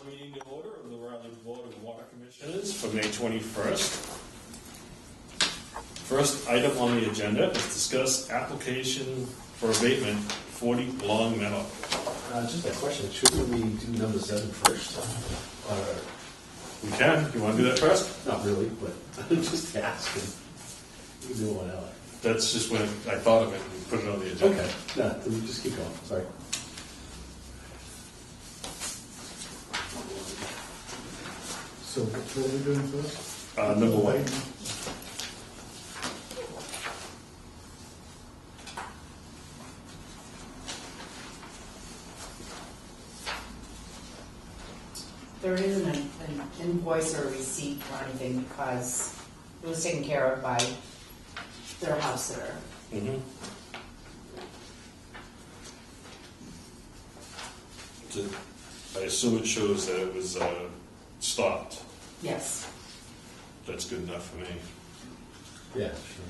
meeting to order of the Rutland Board of Water Commissioners for May 21st. First item on the agenda is discuss application for abatement 40 Long Meadow. Just a question, shouldn't we do number 7 first? We can. You want to do that first? Not really, but I'm just asking. You can do one out. That's just when I thought of it and put it on the agenda. Okay, no, then we just keep going, sorry. So what are we doing first? Number 1. There isn't an invoice or a receipt or anything because it was taken care of by their house sitter. Mm-hmm. I assume it shows that it was stopped. Yes. That's good enough for me. Yeah, sure.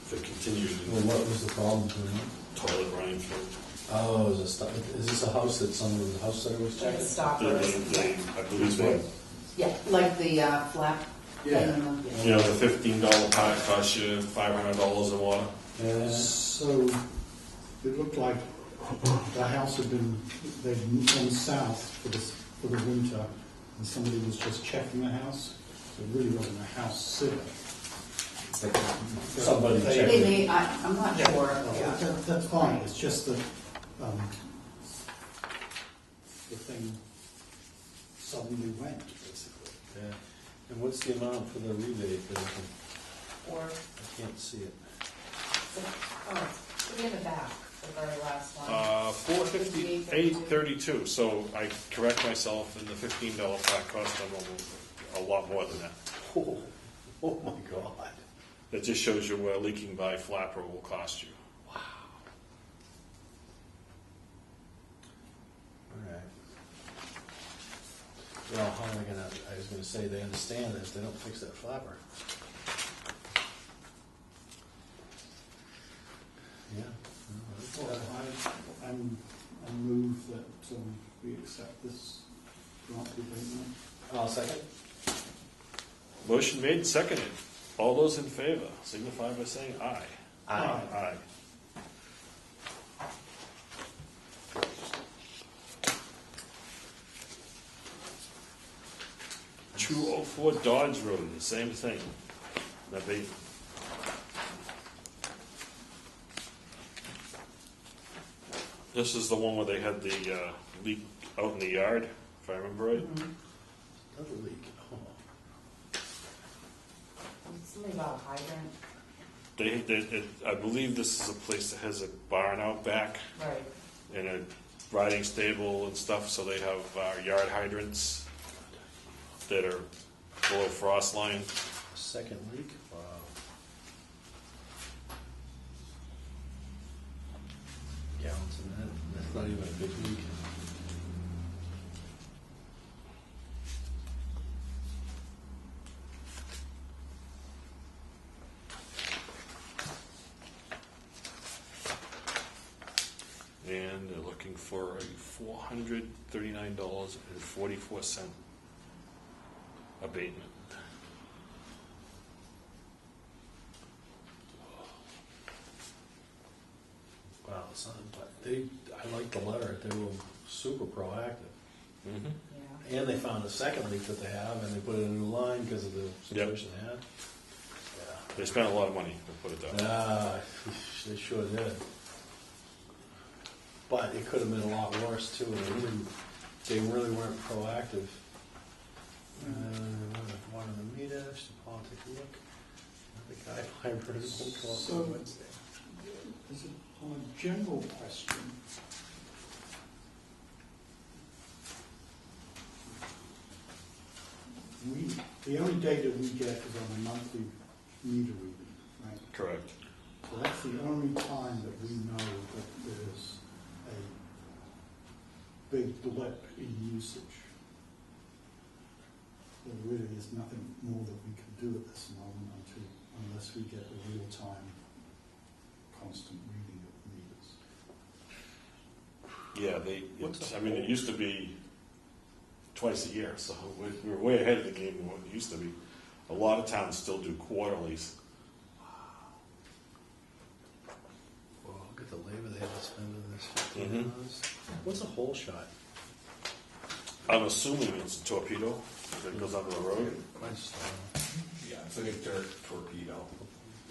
If it continued Well, in what was the problem tonight? toilet running through. Oh, is this a house that someone in the house center was Like checking? a stopper. I believe they, Yeah, like the flap. Yeah. you know, the $15 pot costs you $500 in water. Yeah. So it looked like the house they'd gone south for the winter, and somebody was just checking the house. So it really wasn't a house sitter. It's like somebody checking. I'm not sure. Yeah. That's fine. It's just that the thing suddenly went, basically. Yeah. And what's the amount for the rebate? Or, I can't see it. oh, it's in the back, the very last one. $458.32. So I correct myself, and the $15 pot cost them a lot more than that. Oh my God. That just shows you where leaking by flapper will cost you. Wow. All right. Well, how am I was gonna say, they understand this, they don't fix that flapper. Yeah. Well, I move that we accept this grant abatement. I'll second. Motion made and seconded. All those in favor signify by saying aye. Aye. Aye. $204 Dodge Road, the same thing. This is the one where they had the leak out in the yard, if I remember right. Mhm. Another leak. Oh. Something about a hydrant. I believe this is a place that has a barn out back Right. and a riding stable and stuff, so they have yard hydrants that are below frost line. Second leak? Wow. Gallons a minute. That's not even a big leak. And they're looking for a $439.44 abatement. Wow, it's not, but I liked the letter. They were super proactive. Mm-hmm. Yeah. And they found a second leak that they have, and they put in a new line because of the situation they had. They spent a lot of money to put it down. Yeah, they sure did. But it could have been a lot worse too. They really weren't proactive. One of the meters, the politics look. The guy hybrid won't come up So- on Wednesday. On a general question, the only data we get is on a monthly meter reading, right? Correct. So that's the only time that we know that there's a big blip in usage. There really is nothing more that we can do at this moment unless we get a real-time constant reading of meters. Yeah, it used to be twice a year, so we're way ahead of the game than what it used to be. A lot of towns still do quarterlies. Well, look at the labor they had to spend on this. Mhm. What's a hole shot? I'm assuming it's a torpedo that goes under the road. I just, Yeah, it's like a dirt torpedo.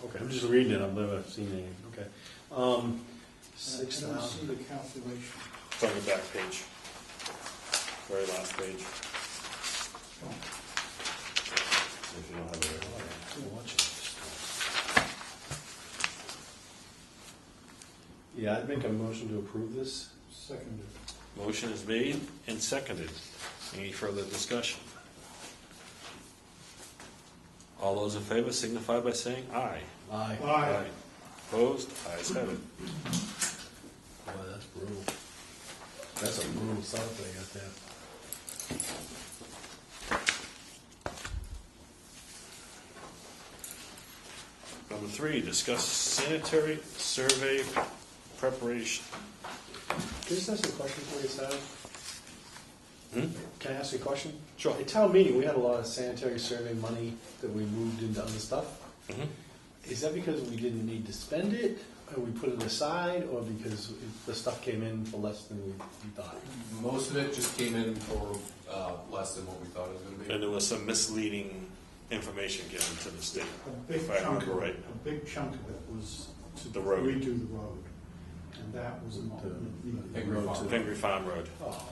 okay, I'm just reading it. I've never seen anything. Okay. I don't 6,000. see the calculation. It's on the back page. Very last page. If you don't have it right. Yeah, I'd make a motion to approve this. Seconded. Motion is made and seconded. Any further discussion? All those in favor signify by saying aye. Aye. Aye. Opposed? Ayes have it. Boy, that's brutal. That's a brutal setup they got there. Number 3, discuss sanitary survey preparation. Can I just ask you a question for you, Sal? Can I ask you a question? Sure. At town meeting, we had a lot of sanitary survey money that we moved into other stuff. Mhm. Is that because we didn't need to spend it, or we put it aside, or because the stuff came in for less than we thought? Most of it just came in for less than what we thought it was going to be. And there was some misleading information given to the state, A big if I chunk remember of right. it, a big chunk of it was to The road. redo the road, and that was not needed. Penguin Road Farm. to- Penguin Farm Road. Oh,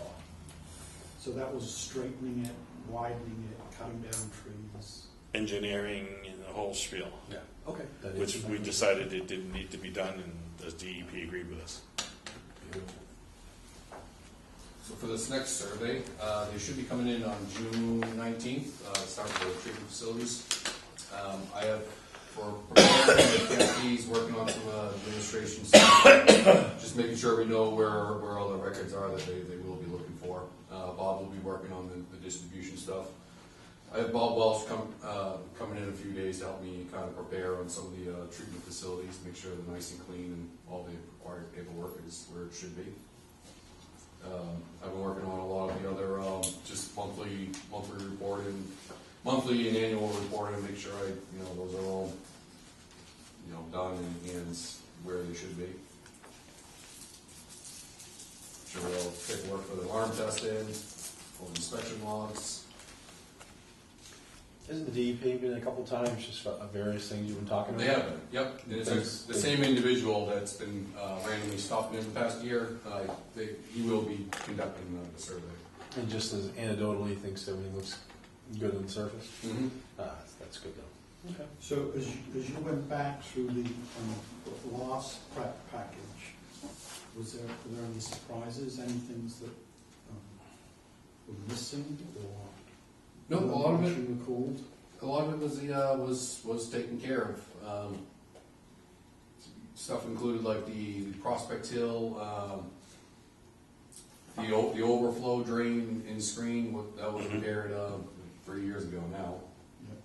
So that was straightening it, widening it, cutting down trees. Engineering and the whole spiel, yeah, okay. That which is- we decided it didn't need to be done, and the DEP agreed with us. Beautiful. So for this next survey, they should be coming in on June 19th, start the treatment facilities. I have, for Kathy's working on some administration stuff, just making sure we know where all the records are that they will be looking for. Bob will be working on the distribution stuff. I have Bob Welsh coming in a few days to help me kind of prepare on some of the treatment facilities, make sure they're nice and clean and all the required paperwork is where it should be. I've been working on a lot of the other just monthly reporting, monthly and annual reporting, make sure those are all done and where they should be. Sure, we'll paperwork for the alarm testing, all the inspection logs. Isn't the DEP been a couple times just for various things you've been talking about? They have been, yep. And it's the same individual that's been randomly stopping in the past year. He will be conducting the survey. And just as anecdotally, thinks everything looks good on the surface? Mm-hmm. That's good though. Okay. So as you went back through the last prep package, were there any surprises, any things that were missing, or? No, a lot of it. You recalled? A lot of it was taken care of. Stuff included like the Prospect Hill, the overflow drain in screen that was repaired 3 years ago now.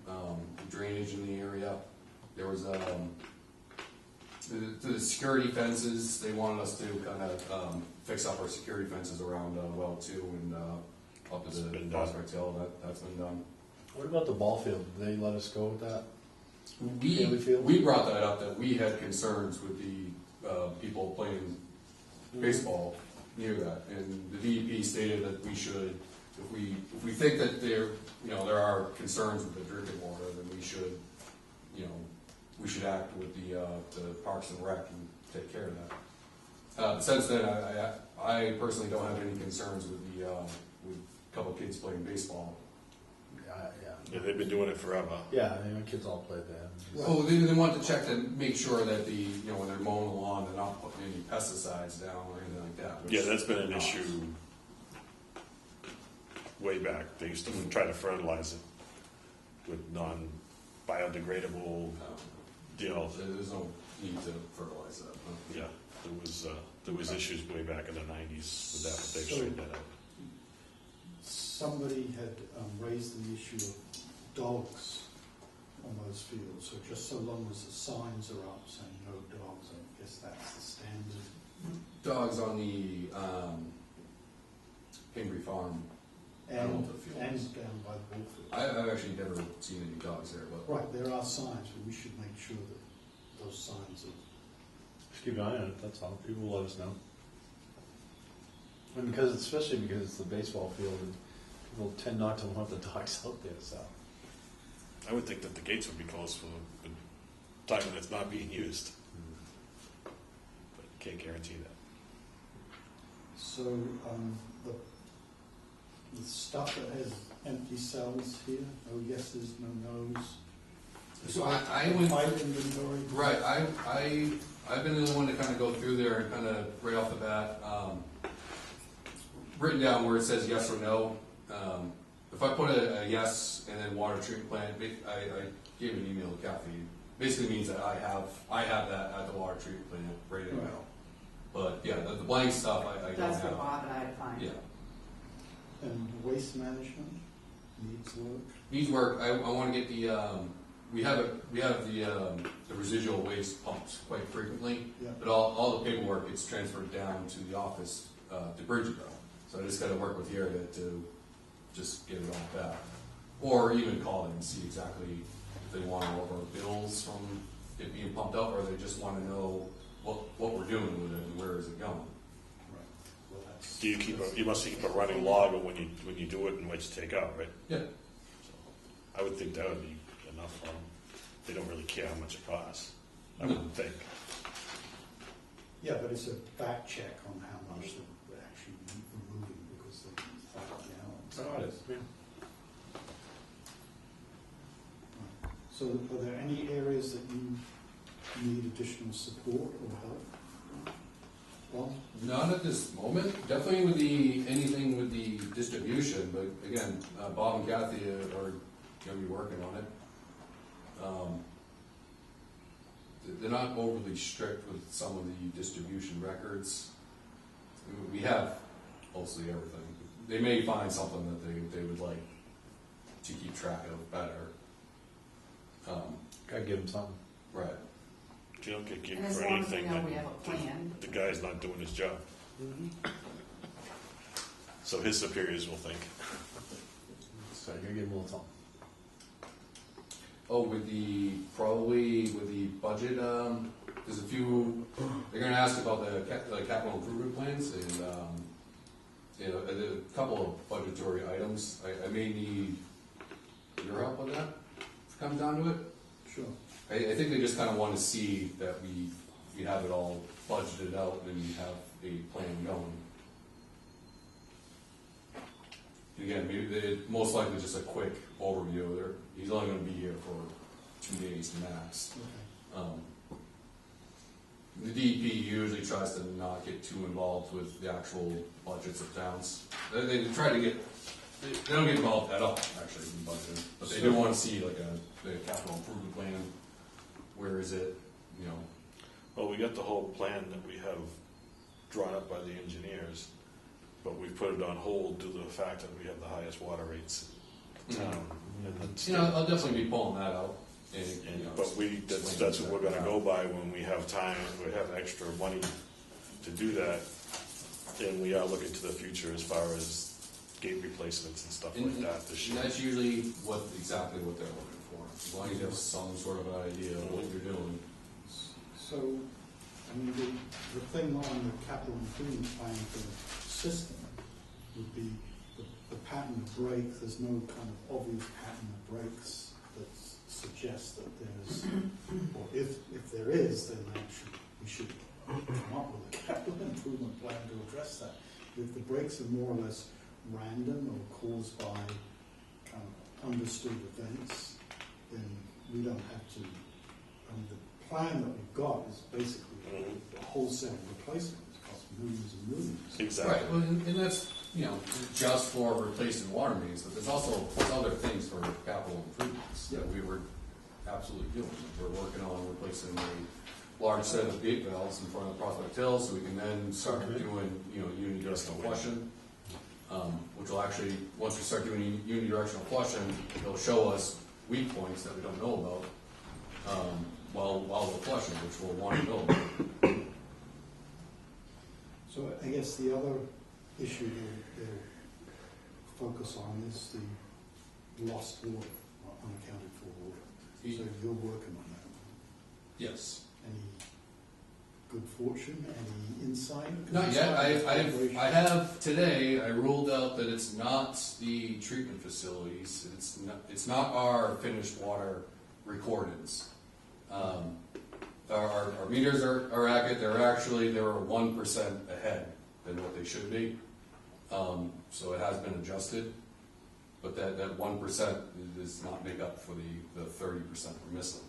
The drainage in the area. There was the security fences. They wanted us to kind of fix up our security fences around well 2 and up to It's the been done. Prospect Hill. That's been done. What about the ball field? Did they let us go with that? Haley Field? We brought that up, that we had concerns with the people playing baseball near that, and the DEP stated that we should, if we think that there are concerns with the drinking water, then we should act with the Parks and Rec and take care of that. Since then, I personally don't have any concerns with with a couple of kids playing baseball. Yeah, they've been doing it forever. Yeah, I mean, my kids all played that. Oh, they want to check to make sure that when they're mowing the lawn, they're not putting any pesticides down or anything like that. which Yeah, that's been an they're not. issue way back. They used to try to fertilize it with non-biodegradable deals. There's no need to fertilize that. Huh? Yeah, there was issues way back in the 90s with that, but they've straightened that out. Somebody had raised the issue of dogs on those fields, so just so long as the signs are up saying no dogs, I guess that's the standard. Dogs on the Pingree Farm I don't know And, what the field and is. down by the ball field. I've actually never seen any dogs there, but Right, there are signs, but we should make sure that those signs are. Just keep an eye on it, that's all. People will let us know. And especially because it's the baseball field, and people tend not to want the dogs out there, so. I would think that the gates would be closed for the time when it's not being used, but can't guarantee that. So, the stuff that has empty cells here, no yeses, no nos. so I would. Fight inventory. Right, I've been the one to kind of go through there and kind of right off the bat, written down where it says yes or no. If I put a yes and then water treatment plant, I gave an email to Kathy. Basically means that I have that at the water treatment plant ready to go. Right. But yeah, the blank stuff I don't That's what have. Bob and I had to find. Yeah, And waste management needs work. needs work. I want to get the we have the residual waste pumped quite frequently. Yeah. But all the paperwork gets transferred down to the office, to Bridgeville. So I just gotta work with the area to just get it all back. Or even call them and see exactly if they want all of our bills from it being pumped up, or they just wanna know what we're doing with it and where is it going. Right. Well, that's. Do you you must keep a running log of when you do it and what you take out, right? Yeah. So I would think that would be enough for them. They don't really care how much it costs, I No. wouldn't think. Yeah, but it's a back check on how much they're actually removing because they find out now. Yeah. So are there any areas that you need additional support or help? Well, Not at this moment, definitely with anything with the distribution, but again, Bob and Kathy are gonna be working on it. They're not overly strict with some of the distribution records. We have mostly everything. They may find something that they would like to keep track of better. Gotta give them something. Right. You don't get given And as for long as we anything, know then we have a plan. the guy's not doing his job. So his superiors will think. So you're gonna give them a little something. Oh, probably with the budget, there's a few, they're gonna ask about the capital improvement plans and, a couple of budgetary items. I may need your help on that, if it comes down to it. sure. I think they just kinda wanna see that we have it all budgeted out and we have a plan going. Again, maybe most likely just a quick overview. He's only gonna be here for 2 days max. Okay. The DEP usually tries to not get too involved with the actual budgets of towns. They try to get, they don't get involved at all, actually, in budgeting, but they do wanna see like the capital improvement plan. Where is it, you know? Well, we got the whole plan that we have drawn up by the engineers, but we put it on hold due to the fact that we have the highest water rates in town. And that's- You know, I'll definitely be pulling that out. And, you know, But that's what we're gonna go by when we have time, we have extra money to do that. And we are looking to the future as far as gate replacements and stuff like that this And year. that's usually exactly what they're looking for, as long as you have some sort of an idea of what you're doing. So, I mean, the thing on the capital improvement plan for the system would be the pattern of break. There's no kind of obvious pattern of breaks that suggests that there's, or if there is, then we should come up with a capital improvement plan to address that. If the breaks are more or less random or caused by kind of understood events, then we don't have to, I mean, the plan that we've got is basically a wholesale replacement. It costs millions and millions. Exactly. Right, well, and that's, you know, just for replacing water mains, but there's also other things for capital improvements that we were absolutely doing. We're working on replacing a large set of gate valves in front of Prospect Hill, so we can then start doing, you know, unidirectional flushing. Which will actually, once we start doing unidirectional flushing, it'll show us weak points that we don't know about, while we're flushing, which we'll want to know about. So I guess the other issue they'll focus on is the lost water, or unaccounted for water. So you're working on that. Yes. Any good fortune, any insight? 'Cause Not it's yet. like a I have today. I ruled out that it's not the treatment facilities. It's not our finished water recordings. Our meters are accurate. They were 1% ahead than what they should be. So it has been adjusted, but that 1% does not make up for the 30% we're missing.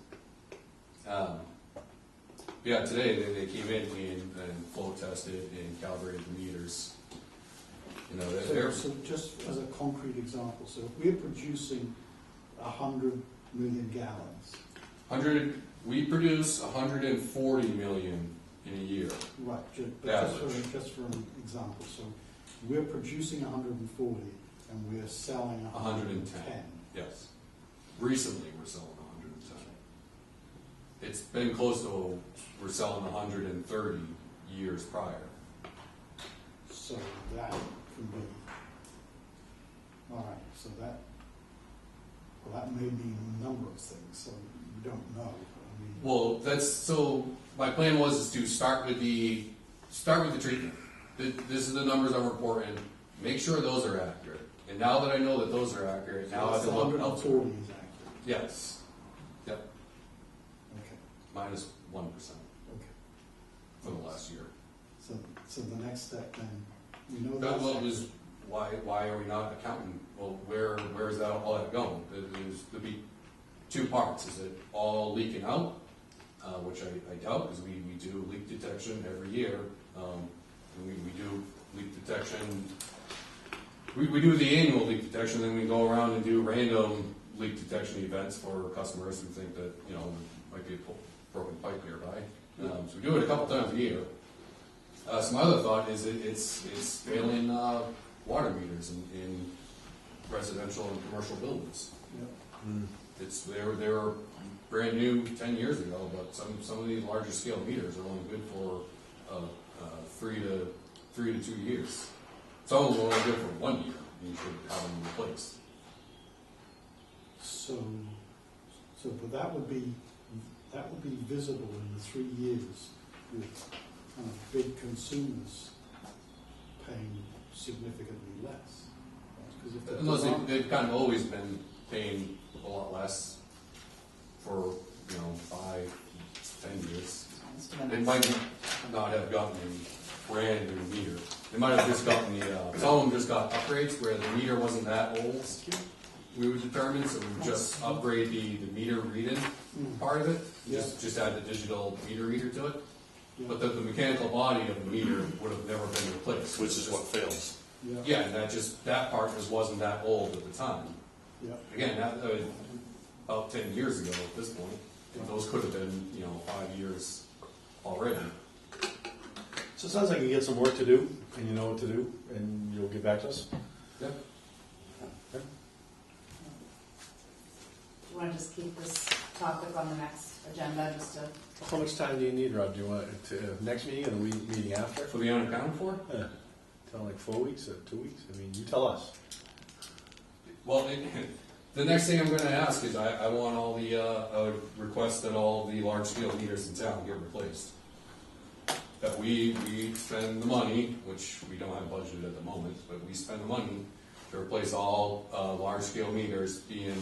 Yeah, today they came in and flow tested and calibrated the meters. You know, So just as a concrete example, so if we're producing 100 million gallons, we produce 140 million in a year. right, but Average. just for an example, so we're producing 140 and we're selling 110. Yes. Recently, we're selling 110. It's been close to, we're selling 130 years prior. So that can be, all right, so that may mean a number of things, so you don't know. I mean, Well, so my plan was to start with the treatment. This is the numbers I'm reporting. Make sure those are accurate. And now that I know that those are accurate, now I have to look 140 elsewhere. is accurate. Yes. Yep. Okay, Minus 1% okay. for the last year. So the next step then, we know That that's was accurate. why are we not accounting? Well, where is that all that going? There'd be two parts. Is it all leaking out, which I doubt, because we do leak detection every year. And we do leak detection. We do the annual leak detection, then we go around and do random leak detection events for customers who think that, you know, there might be a broken pipe nearby. So we do it a couple times a year. Some other thought is it's failing water meters in residential and commercial buildings. Yeah. They were brand new 10 years ago, but some of these larger scale meters are only good for 3 to 2 years. Some of them are only good for 1 year. You should have them replaced. But that would be visible in the 3 years with kind of big consumers paying significantly less. Because if Unless they've kind of always been paying a lot less for, 5, 10 years. They might not have gotten a brand new meter. They might have just gotten some of them just got upgrades where the meter wasn't that old. We would determine, so we would just upgrade the meter reading part of it. Just add the digital meter reader to it. But the mechanical body of the meter would have never been replaced. Which is what fails. Yeah, and that part just wasn't that old at the time. Yeah. Again, that about 10 years ago at this point. And those could have been, 5 years already. So it sounds like you get some work to do, and you know what to do, and you'll get back to us. Yeah. Okay. Do you want to just keep this topic on the next agenda, just to, How much time do you need, Rob? Do you want it to next meeting or the meeting after? For the unaccounted for? Tell like 4 weeks or 2 weeks? I mean, you tell us. Well, the next thing I'm going to ask is I want all the, I would request that all the large scale meters in town get replaced. That we spend the money, which we don't have budgeted at the moment, but we spend the money to replace all large scale meters being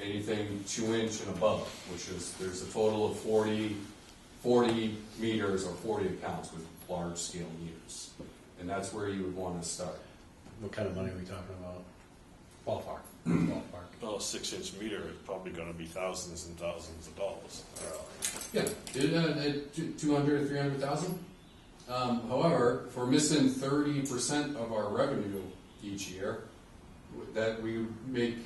anything 2 inch and above, which is, there's a total of 40 meters or 40 accounts with large scale meters. And that's where you would want to start. What kind of money are we talking about? Ballpark. Ballpark. Well, a 6-inch meter is probably gonna be thousands and thousands of dollars. Yeah, 200 to 300,000. However, if we're missing 30% of our revenue each year, that we make,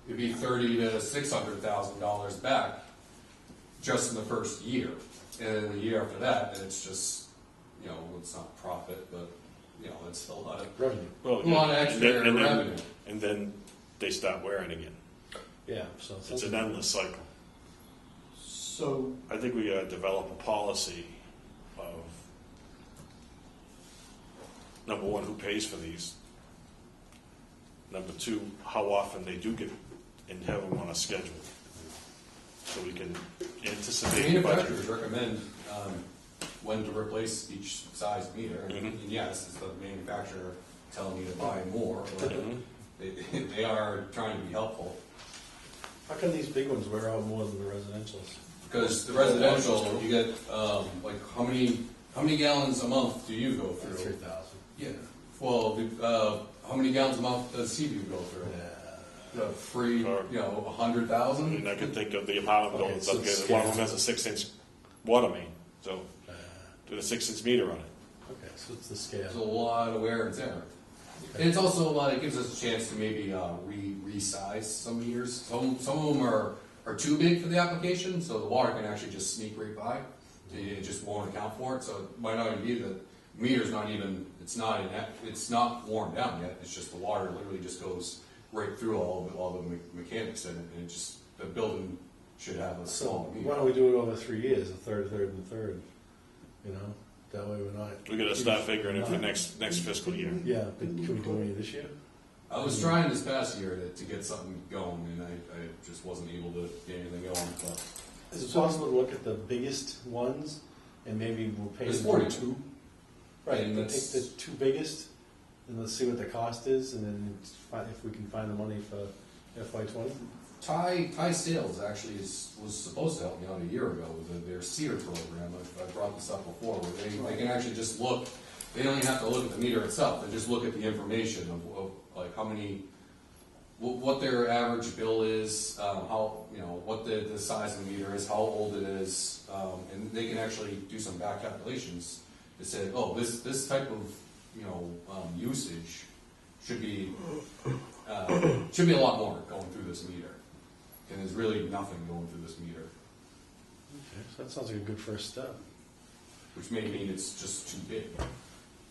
it'd be $30,000 to $600,000 back just in the first year. And then the year after that, then it's just, it's not profit, but, it's a lot of Revenue. Well, a lot of extra revenue. And then they start wearing again. Yeah, so It's an endless cycle. So, I think we gotta develop a policy of, number one, who pays for these? Number two, how often they do get, and have them on a schedule. So we can anticipate budget. Manufacturers recommend when to replace each size meter. And yes, it's the manufacturer telling you to buy more, but they are trying to be helpful. How come these big ones wear out more than the residentials? Because the residential, you get like how many gallons a month do you go through? 3,000. Yeah. Well, how many gallons a month does Seaview go through? The free, 100,000. And I can think of the apartment Okay, buildings so up here, it's one of them scale. has a 6-inch water main, so with a 6-inch meter on it. Okay, so it's the scale. There's a lot of wear and tear. And it's also a lot, it gives us a chance to maybe resize some meters. Some of them are too big for the application, so the water can actually just sneak right by. It just won't account for it, so it might not even be the meter's not even, it's not worn down yet. It's just the water literally just goes right through all the mechanics in it, and it just, the building should have a So small meter. why don't we do it over 3 years, a third, and a third? You know, that way we're not. We gotta start figuring it for next fiscal year. Yeah, but can we do any this year? I was trying this past year to get something going, and I just wasn't able to get anything going. But Is it possible to look at the biggest ones and maybe we'll pay There's them 42. Right, And but take that's- the two biggest and let's see what the cost is, and then if we can find the money for FY20. Thai Sales actually was supposed to help me out a year ago with their SEER program. I brought this up before, where they can actually just look. They don't even have to look at the meter itself. They just look at the information of like how many, what their average bill is, how what the size of the meter is, how old it is, and they can actually do some back calculations to say, oh, this type of usage should be a lot more going through this meter. And there's really nothing going through this meter, Okay, so that sounds like a good first step. which may mean it's just too big.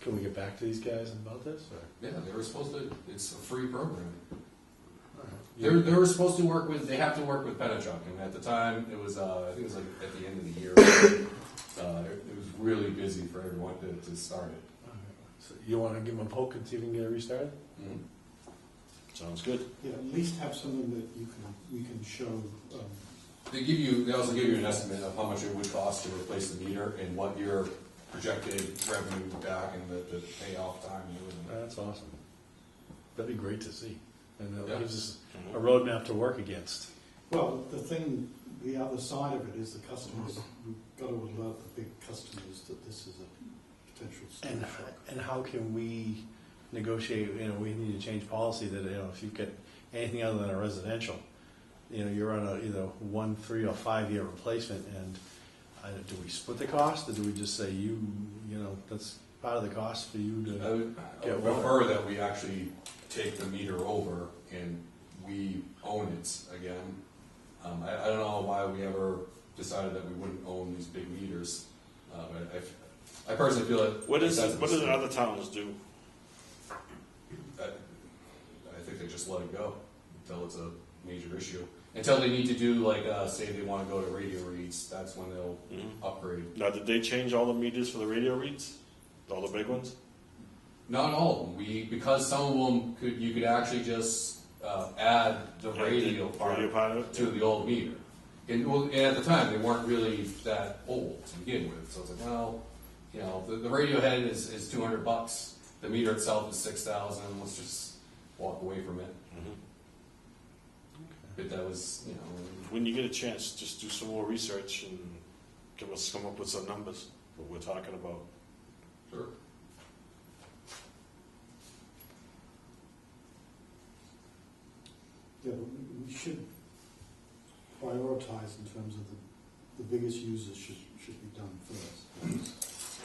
Can we get back to these guys about this? Or? Yeah, they were supposed to, it's a free program. You- They were supposed to work with, they have to work with Penachuk, and at the time, it was, I think it was like at the end of the year. It was really busy for everyone to start it. So you want to give them a poke and see if we can get it restarted? Sounds good. Yeah, at least have something that we can show. They also give you an estimate of how much it would cost to replace the meter and what your projected revenue back and the payoff time you would. That's awesome. That'd be great to see. And that Yeah. gives us a roadmap to work against. Well, the other side of it is the customers. We've got to alert the big customers that this is a potential storm shock. And how can we negotiate, we need to change policy that, if you get anything other than a residential, you're on a either 1, 3, or 5 year replacement, and do we split the cost, or do we just say that's part of the cost for you to I would get prefer water? that we actually take the meter over and we own it again. I don't know why we ever decided that we wouldn't own these big meters, but I personally feel that. What do that's the other towns do? I think they just let it go until it's a major issue. Until they need to do, like, say they want to go to radio reads, that's when they'll upgrade. Now, did they change all the meters for the radio reads? All the big ones? Not all of them. Because some of them you could actually just add the radio part of it? to the old meter. And at the time, they weren't really that old to begin with. So it's like, well, the radio head is $200. The meter itself is $6,000. Let's just walk away from it. But that was, When you get a chance, just do some more research and come up with some numbers, what we're talking about. sure. Yeah, but we should prioritize in terms of the biggest users should be done first.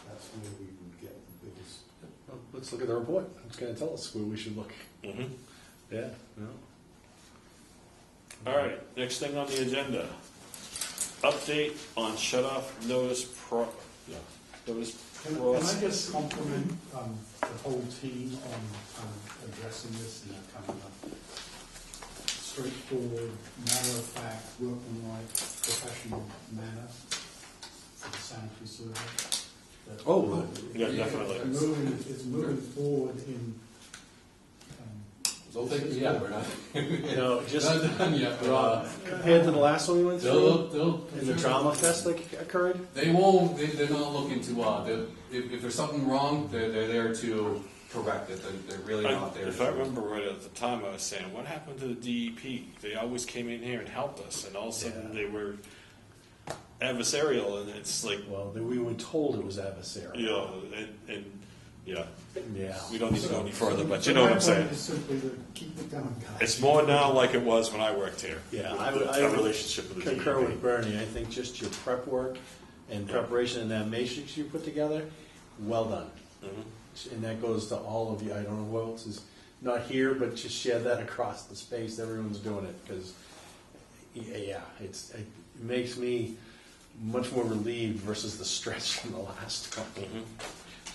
That's where we would get the biggest. Well, let's look at the report. It's going to tell us where we should look. Yeah. All right, next thing on the agenda. Update on shut-off notice notice Can I just compliment the whole team on addressing this in a kind of a straightforward, matter-of-fact, workmanlike, professional manner for the sanitary survey? Yeah, definitely. It's moving forward in. There's Don't think, yeah, we're not. You know, just Not done yet. Rob, compared to the last one we went through, They'll. and the trauma fest that occurred. They won't, they're not looking to, if there's something wrong, they're there to correct it. They're really not there. If I remember right at the time, I was saying, what happened to the DEP? They always came in here and helped us, and all of a sudden Yeah. they were adversarial, and it's like, Well, we were told it was adversarial. you know, and yeah, Yeah. we don't need to go any further, but you know what I'm My saying. point is simply to keep it going, guys. It's more now like it was when I worked here. Yeah, Our relationship with the concur DEP. with Bernie. I think just your prep work and preparation and that matrix you put together, well done. Mhm. And that goes to all of you. I don't know who else is not here, but just share that across the space. Everyone's doing it because, yeah, it makes me much more relieved versus the stress from the last couple. Mhm.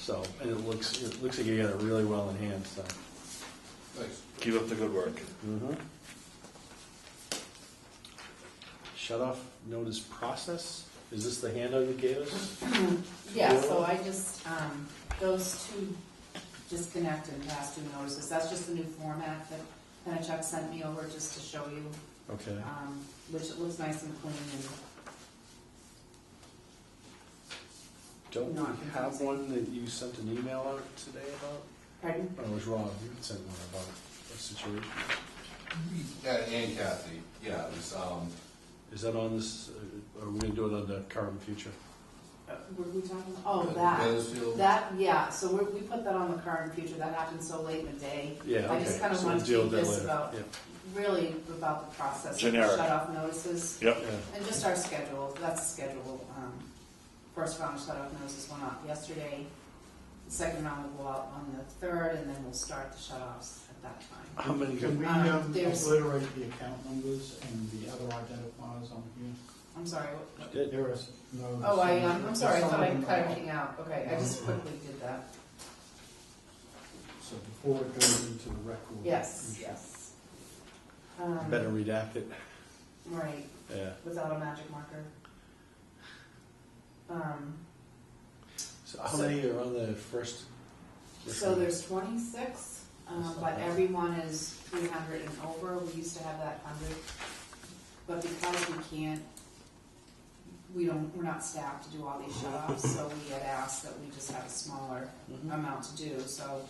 So, and it looks like you got it really well in hand. So, Nice. Keep up the good work. shut off notice process. Is this the handout you gave us? Yeah, so I just, those two disconnect and pass through notices, that's just the new format that Penachuk sent me over just to show you, Okay. which it looks nice and clean and Don't we not have confusing. one that you sent an email out today about? pardon? Oh, it was Rob. You sent one about a situation. Yeah, and Kathy, yeah, it was, Is that on this? Are we gonna do it on the current and future? Were we talking, oh, that, Weathersfield. yeah, so we put that on the current and future, that happened so late in the day. Yeah. I just okay. kind of So wanted we'll to deal keep with that this later. about, really about the process of the Generic. shut-off notices. Yep. Yeah. And just our schedule, that's the schedule. First round of shut-off notices went out yesterday. The second round will go out on the 3rd, and then we'll start the shut-offs at that time. How many? Can we There's- obliterate the account numbers and the other identifiers on here? I'm sorry, what? There is no. Oh, I'm sorry, I thought I Some cut of them everything out. Okay, I just quickly did that. are- So before it goes into the record. Yes, we should- yes. Better redact it. Right, Yeah. without a magic marker. So how many are on the first? So there's 26, but everyone is 300 and over. We used to have that 100. But because we can't, we're not staffed to do all these shut-offs, so we had asked that we just have a smaller amount to do. So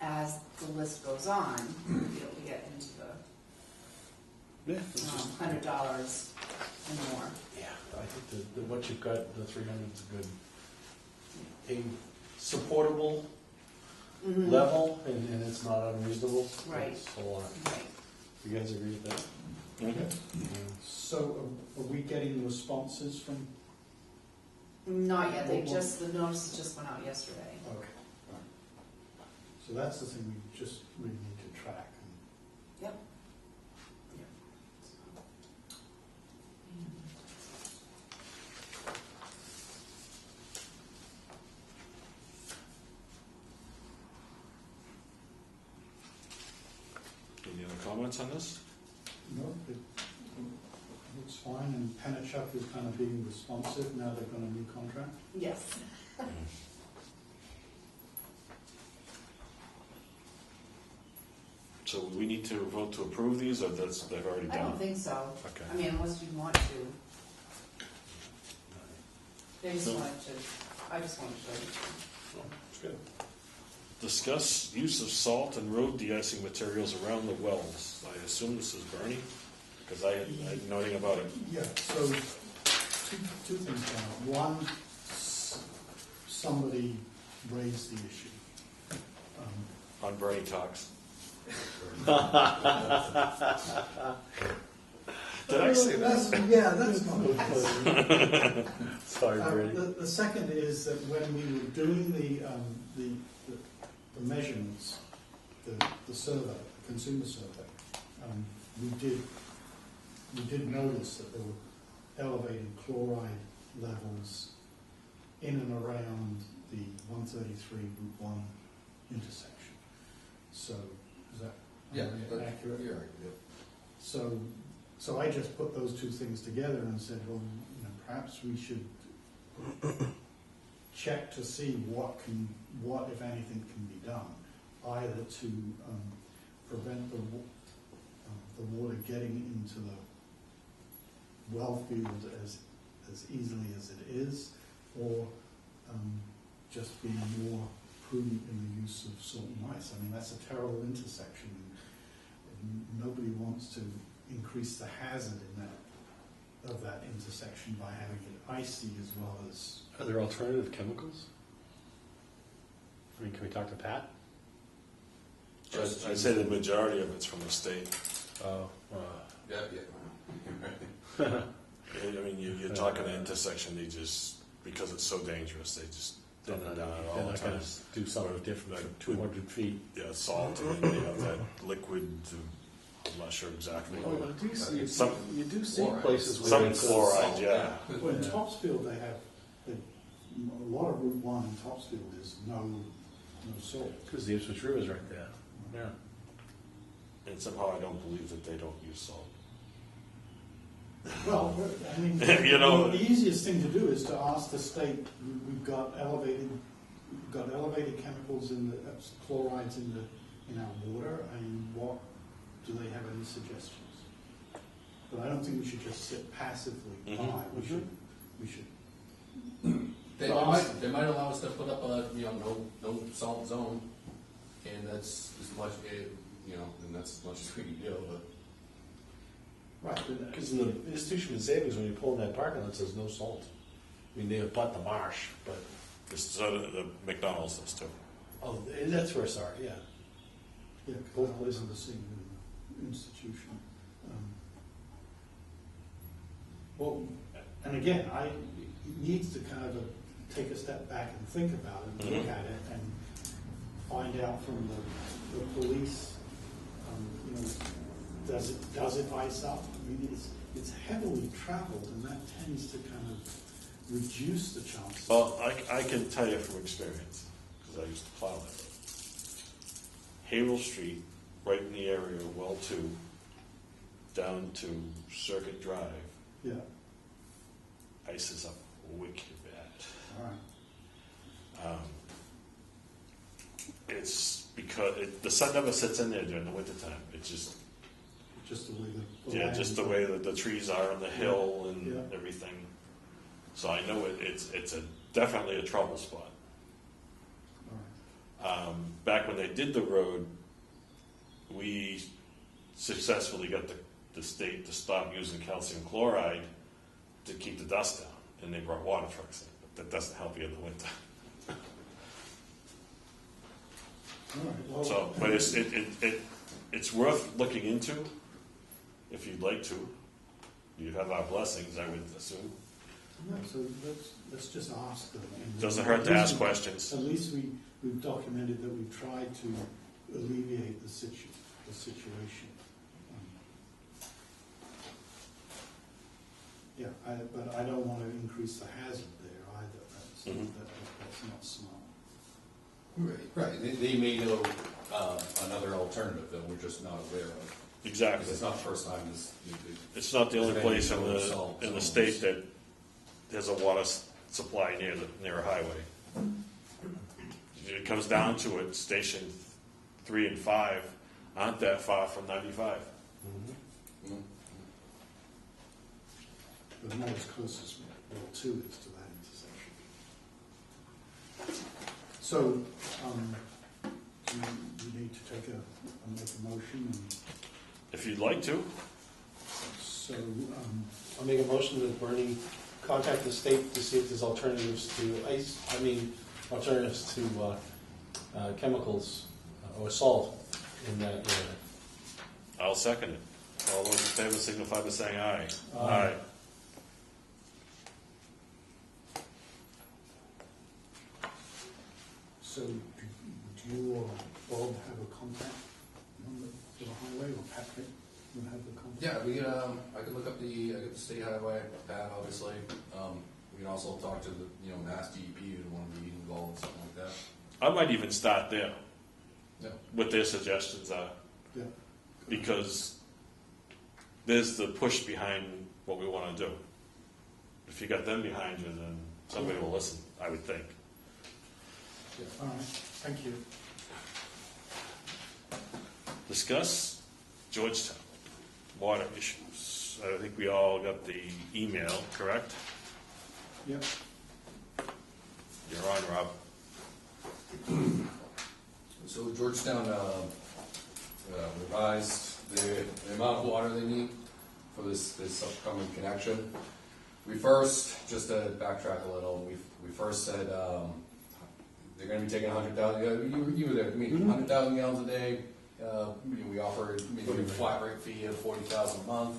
as the list goes on, we'll be able to get into the Yeah. It's just, $100 and more. yeah. I think the what you've got, the 300 is a good, a supportable Mhm. level, and it's not unreasonable. Right. It's a lot. Right. You guys agree with that? So are we getting responses from? Not yet, the notices just went out yesterday. Okay. Right. So that's the thing we just really need to track. Yep. Any other comments on this? No, it looks fine, and Penachuk is kind of being responsive now they've got a new contract. Yes. So we need to vote to approve these, or they've already I done? don't think so. Okay. I mean, unless you want to. I just wanted to show you. That's good. Discuss use of salt and road de-icing materials around the wells. I assume this is Bernie, because I had nothing about it. Yeah, so two things going on. One, somebody raised the issue. On Bernie Talks. Did I say that? Yeah, that's not good. Sorry, Brady. The second is that when we were doing the measurements, the survey, the consumer survey, we did notice that there were elevated chloride levels in and around the 133 Route 1 intersection. So, is that accurate? Yeah, yeah. So I just put those two things together and said, well, perhaps we should check to see what, if anything, can be done, either to prevent the water getting into the well field as easily as it is, or just being more prudent in the use of salt and ice. I mean, that's a terrible intersection. And nobody wants to increase the hazard of that intersection by having it icy as well as. Are there alternative chemicals? I mean, can we talk to Pat? I'd say the majority of it's from the state. Oh, Yeah. I mean, you're talking an intersection, they just, because it's so dangerous, they just dump it down it all the not time. going to do something different for 200 feet. Yeah, salt, and then they have that liquid, I'm not sure exactly. Oh, but you Some- do see Fluoride. places where Some it's fluoride, yeah. Well, in Yeah. Topsfield, a lot of Route 1 in Topsfield is no salt. Because the Ipswich River is right there. Yeah. And somehow I don't believe that they don't use salt. Well, I mean, You know- the easiest thing to do is to ask the state, we've got elevated chemicals in the, chlorides in our water, and what, do they have any suggestions? But I don't think we should just sit passively by, Mhm. we should. They So they might allow us to put up a, no salt zone, and that's as much, and that's as much as we can do, but. Right. Because in the institution of savings, when you pull in that parking lot, it says no salt. I mean, they abut the marsh, but, So the McDonald's does too. oh, that's where I saw it, yeah. Yeah, Both both places. places are the same institution. Well, and again, it needs to kind of take a step back and think about it, and look Mhm. at it, and find out from the police, does it ice up? I mean, it's heavily traveled, and that tends to kind of reduce the chances. Well, I can tell you from experience, because I used to plow that road. Haverhill Street, right in the area of Well 2, down to Circuit Drive, Yeah, ices up wicked bad. all right. It's because the sun never sits in there during the wintertime. It's just, Just the way the yeah, land- just the way that the trees are on the hill and Yeah. everything. So I know it's definitely a trouble spot. All right. Back when they did the road, we successfully got the state to stop using calcium chloride to keep the dust down, and they brought water trucks in. But that doesn't help you in the winter. All right, well, So, but it's worth looking into if you'd like to. You have our blessings, I would assume. no, so let's just ask them. And Doesn't hurt to at ask least- questions. At least we've documented that we've tried to alleviate the situation. Yeah, but I don't want to increase the hazard there either. Mhm. That's not smart. Right, they may know another alternative that we're just not aware of. Because Exactly. it's not the first time this. It's not the only There's place many in other salt the zones. state that has a water supply near a highway. It comes down to it, Station 3 and 5 aren't that far from 95. Mm. But not as close as Well 2 is to that intersection. So, do you need to make a motion? And If you'd like to. so, I'll make a motion that Bernie contact the state to see if there's alternatives to alternatives to chemicals or salt in that area. I'll second it. All those in favor signify by saying aye. Aye. So, do you or Bob have a contact number for the highway, or Patrick will have the contact? Yeah, I could look up I got the state highway, Pat, obviously. We can also talk to the, Mass DEP who want to be involved, something like that. I might even start there, Yeah. what their suggestions are, Yeah. because there's the push behind what we want to do. If you got them behind you, then somebody will listen, I would think. All right, thank you. discuss Georgetown water issues. I think we all got the email, correct? Yep. You're on, Rob. So Georgetown revised the amount of water they need for this upcoming connection. We first, just to backtrack a little, we first said they're going to be taking 100,000. You were there. I mean, 100,000 gallons a day. We offered maybe a flat rate fee of 40,000 a month.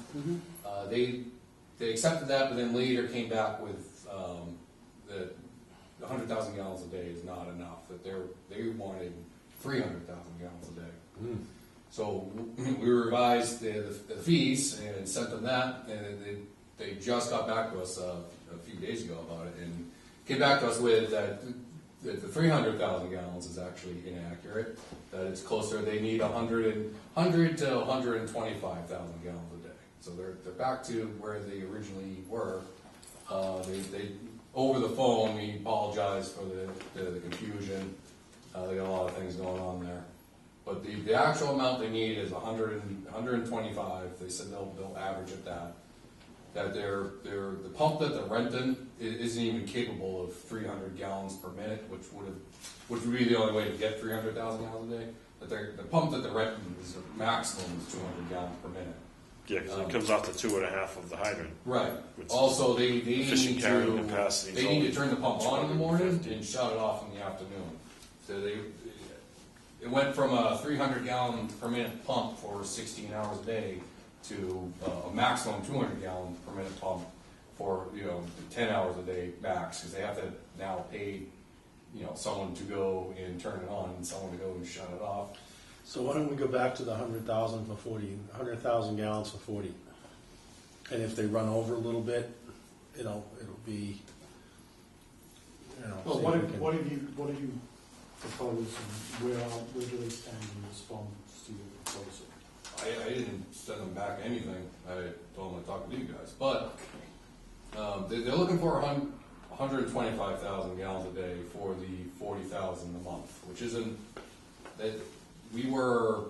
They accepted that, but then later came back with the 100,000 gallons a day is not enough. That they wanted 300,000 gallons a day. So we revised the fees and sent them that, and they just got back to us a few days ago about it, and came back to us with that the 300,000 gallons is actually inaccurate. That it's closer. They need 100 to 125,000 gallons a day. So they're back to where they originally were. They over the phone, we apologize for the confusion. They got a lot of things going on there. But the actual amount they need is 125. They said they'll average at that. That the pump that they're renting isn't even capable of 300 gallons per minute, which would be the only way to get 300,000 gallons a day. But the pump that they're renting is a maximum of 200 gallons per minute. Yeah, because it comes off to 2.5 of the hydrant. Right. Which Also, they need carrying capacity is to only turn the pump on in the morning 250. and shut it off in the afternoon. So it went from a 300 gallon per minute pump for 16 hours a day to a maximum 200 gallon per minute pump for 10 hours a day max, because they have to now pay someone to go and turn it on and someone to go and shut it off. So why don't we go back to the 100,000 for 40, 100,000 gallons for 40? And if they run over a little bit, it'll be, Well, see what if we have can- you proposed, and where do they stand in response to your proposal? I didn't send them back anything. I told them to talk to you guys. But they're looking for 125,000 gallons a day for the 40,000 a month, which isn't that we were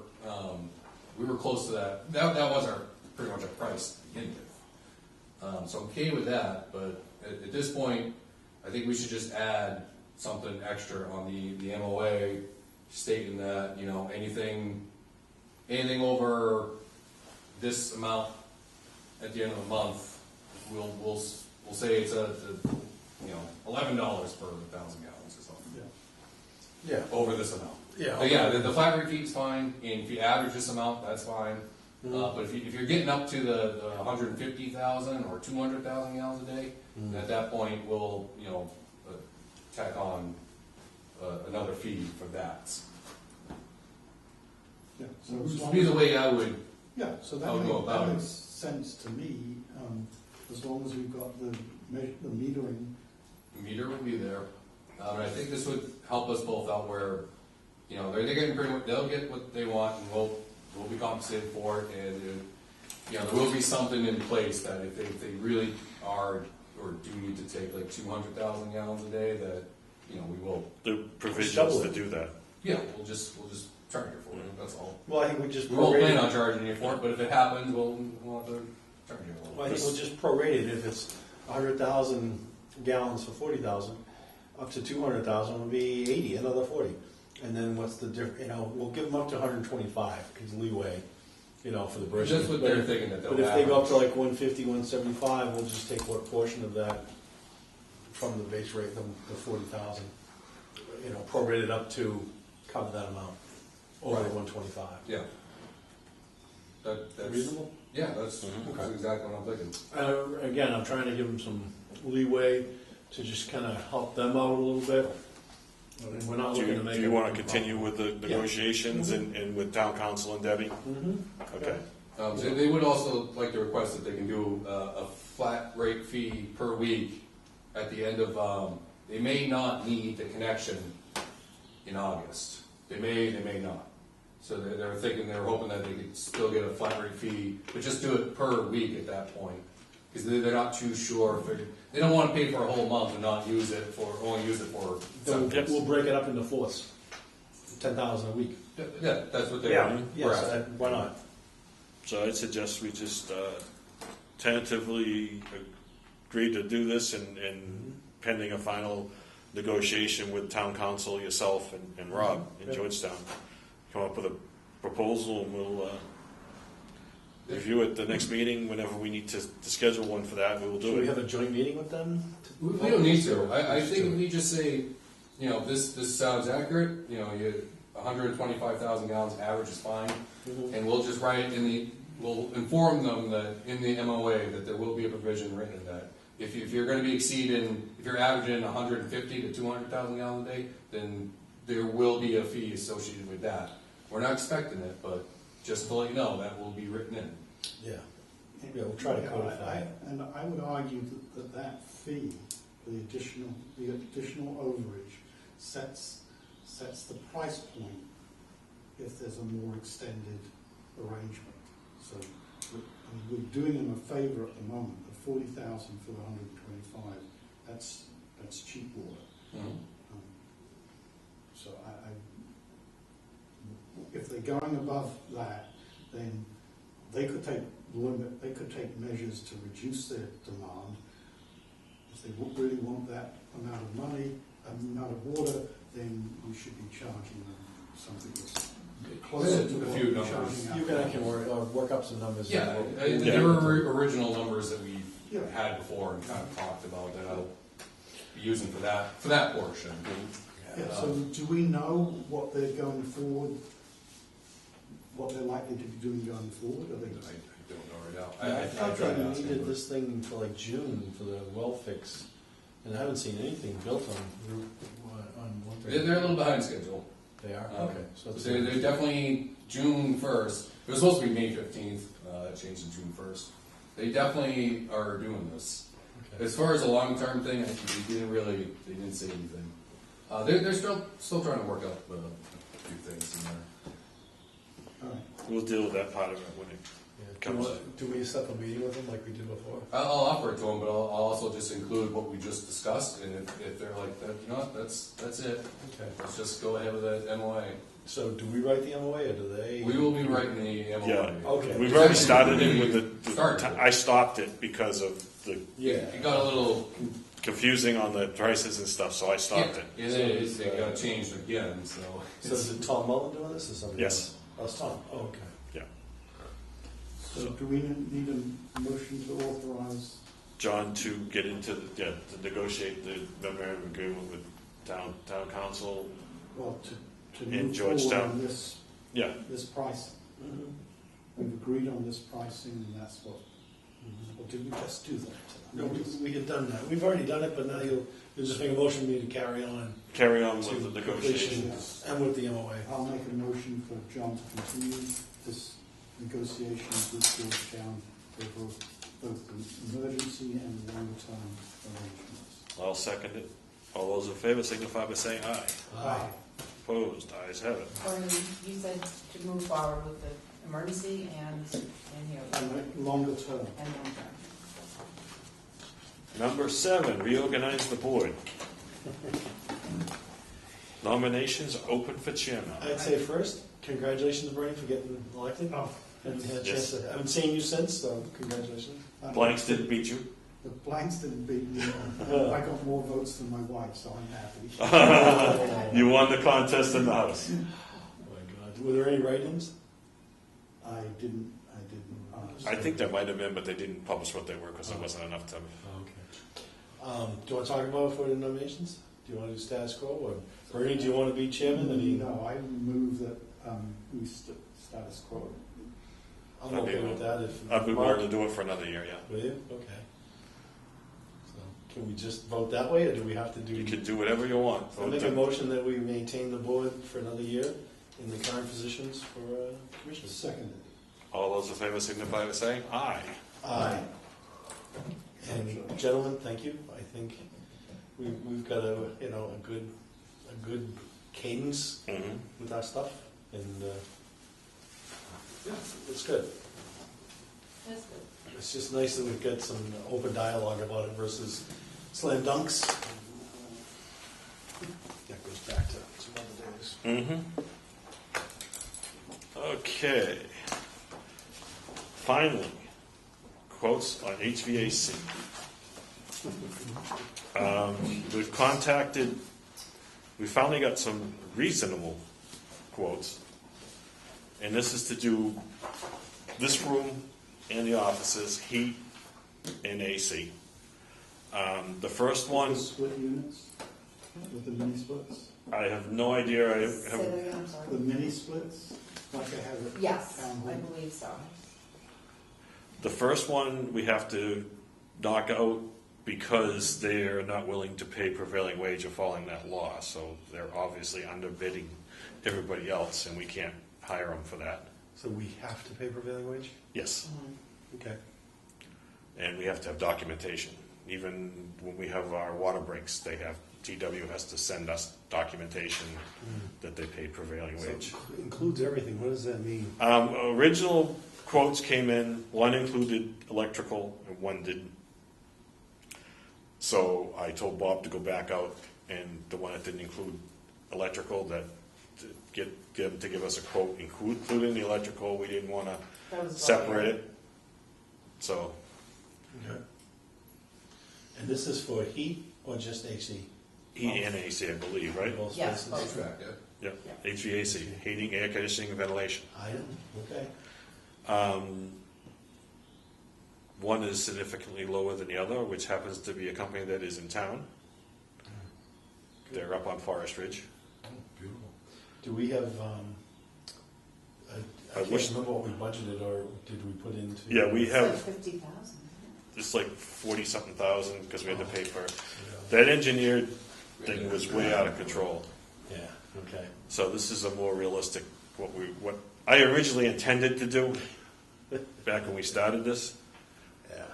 close to that. That was pretty much our price to begin with. So I'm okay with that, but at this point, I think we should just add something extra on the MOA stating that anything over this amount at the end of the month, we'll say it's $11 per 1,000 gallons or something. Yeah. Over this amount. Yeah. But yeah, the flat rate fee's fine, and if you average this amount, that's fine. But if you're getting up to the 150,000 or 200,000 gallons a day, at that point we'll tack on another fee for that. Yeah, so Which as would long be as, the way I would. yeah, so I would go about that it. makes sense to me, as long as we've got the metering. The meter would be there. And I think this would help us both out where, they're getting pretty much, they'll get what they want and we'll be compensated for it. And, there will be something in place that if they really are or do need to take like 200,000 gallons a day, that, we will. The provisions Double to it. do that. Yeah, we'll just charge you for it, that's all. Well, I think we just We won't plan on prorate it. charging you for it, but if it happens, we'll have to charge you a little. Well, I think we'll just prorate it. If it's 100,000 gallons for 40,000, up to 200,000 would be 80, another 40. And then what's the difference? We'll give them up to 125 because leeway, for the bridge. That's what they're thinking that they'll But if they go up to average. like 150, 175, we'll just take what portion of that from the base rate, the 40,000, prorate it up to cover that amount over Right. the 125. Yeah. That's Reasonable? Yeah, that's exactly what I'm thinking. Again, I'm trying to give them some leeway to just kind of help them out a little bit. And we're not Do looking to make you it want a to continue with the negotiations and with town council and Debbie? Okay. So they would also like to request that they can do a flat rate fee per week at the end of, they may not need the connection in August. They may not. So they're hoping that they could still get a flat rate fee, but just do it per week at that point. Because they're not too sure if they don't want to pay for a whole month and not only use it for Then 7 days. we'll break it up into fourths, 10,000 a week. Yeah, that's what they're. Yeah, we're yes, asking. why not? So I'd suggest we just tentatively agree to do this and pending a final negotiation with town council, yourself, and Rob in Yeah. Georgetown, come up with a proposal and we'll review it the next meeting. Whenever we need to schedule one for that, we will do Do we it. have a joint meeting with them? We don't need to. I think if we just say, you know, this sounds accurate, you know, 125,000 gallons average is fine, and we'll just write we'll inform them that in the MOA that there will be a provision written in that. If you're gonna be exceeding, if you're averaging 150 to 200,000 gallons a day, then there will be a fee associated with that. We're not expecting it, but just to let you know, that will be written in. Yeah. Yeah, we'll try to Yeah, codify it. And I would argue that fee, the additional overage, sets the price point if there's a more extended arrangement. So we're doing them a favour at the moment, the 40,000 for the 125. That's cheap water. So if they're going above that, then they could take measures to reduce their demand. If they really want that amount of money, amount of water, then we should be charging them something that's closer to A what few we're numbers. charging You out and I there. can work up some numbers. Yeah, And there were original numbers that we Yeah. had before and kind of talked about that I'll be using for that portion. Yeah, so do we know what they're going forward, what they're likely to be doing going forward? Are I they, don't know right now. I thought tried they asking, needed but- this thing for like June for the well fix, and I haven't seen anything built on They're a little behind schedule. They are? Um, Okay. So it's- They're definitely June 1st. It was supposed to be May 15th. That changed to June 1st. They definitely are doing this. Okay. As far as a long-term thing, they didn't say anything. They're still trying to work out a few things in there. all right. We'll deal with that part of it when it Yeah. comes. Do we set up a meeting with them like we did before? I'll offer it to them, but I'll also just include what we just discussed, and if they're like, that, you know what, that's it. Okay. Let's just go ahead with that MOA. So do we write the MOA or do they? We will be writing the MOA. Yeah. Okay. We've already started it with Started. I stopped it because of the Yeah, it got a little. confusing on the prices and stuff, so I stopped it. And then it got changed again, so. So is it Tom Mullen doing this or somebody Yes. else? Oh, it's Tom. Oh, okay. Yeah. So do we need a motion to authorize? John to get into to negotiate the memorandum of agreement with town council. Well, to In move forward Georgetown. on this Yeah. pricing. We've agreed on this pricing, and that's what, or did we just do that? No, we had done that. We've already done it, but now you'll just make a motion for me to carry on Carry on to with the completion negotiations. and with the MOA. I'll make a motion for John to continue this negotiations with Georgetown over both the emergency and long-term arrangements. I'll second it. All those in favor signify by saying aye. Aye. Opposed, ayes have it. Or you said to move forward with the emergency and here, And longer term. and long term. Number 7, reorganize the board. Nominations are open for chairman. I'd say first, congratulations, Bernie, for getting elected. Oh, Haven't had a Yes. chance to, I haven't seen you since, so congratulations. Blanks didn't beat you. The blanks didn't beat me. I got more votes than my wife, so I'm happy. You won the contest in the House. Oh my God. Were there any write-ins? I didn't. I think there might have been, but they didn't publish what they were because there wasn't enough time. Okay. Do you want to talk about for the nominations? Do you want to do status quo? Or Bernie, do you want to be chairman? No, I move that we status quo. I'm okay with that. If I'd be Mark- willing to do it for another year, yeah. Will you? Okay. So, can we just vote that way, or do we have to do? You can do whatever you want. I'll make a motion that we maintain the board for another year in the current positions for commissioners. Seconded. All those in favor signify by saying aye. Aye. And gentlemen, thank you. I think we've got a good cadence Mhm. with our stuff, and yeah, it's good. That's good. It's just nice that we've got some open dialogue about it versus slam dunks. That goes back to some other days. Mm-hmm. Okay. Finally, quotes on HVAC. We've contacted, we finally got some reasonable quotes. And this is to do this room and the offices, heat and AC. The first one, The split units with the mini splits? I have no idea. I Say have, that again, I'm sorry. The mini splits, like they have at Yes, town I hall? believe so. the first one we have to knock out because they're not willing to pay prevailing wage or following that law. So they're obviously underbidding everybody else, and we can't hire them for that. So we have to pay prevailing wage? Yes, Okay. and we have to have documentation. Even when we have our water breaks, TW has to send us documentation that they pay prevailing So wage. it includes everything. What does that mean? Original quotes came in, one included electrical and one didn't. So I told Bob to go back out, and the one that didn't include electrical, that to get them to give us a quote including the electrical. We didn't want to That was separate it. So Okay. And this is for heat or just AC? heat and AC, I believe, right? Both Yes, spaces? both. HVAC, yeah. Yeah, HVAC, heating, air conditioning, and ventilation. I don't, okay. One is significantly lower than the other, which happens to be a company that is in town. They're up on Forest Ridge. Oh, beautiful. Do we have, I I can't wish- remember what we budgeted or did we put into? Yeah, we It's have, like 50,000. it's like 40-something thousand, because we had to pay for, Yeah. that engineered thing was way out of control. Yeah, okay. So this is a more realistic, what I originally intended to do back when we started this. Yeah.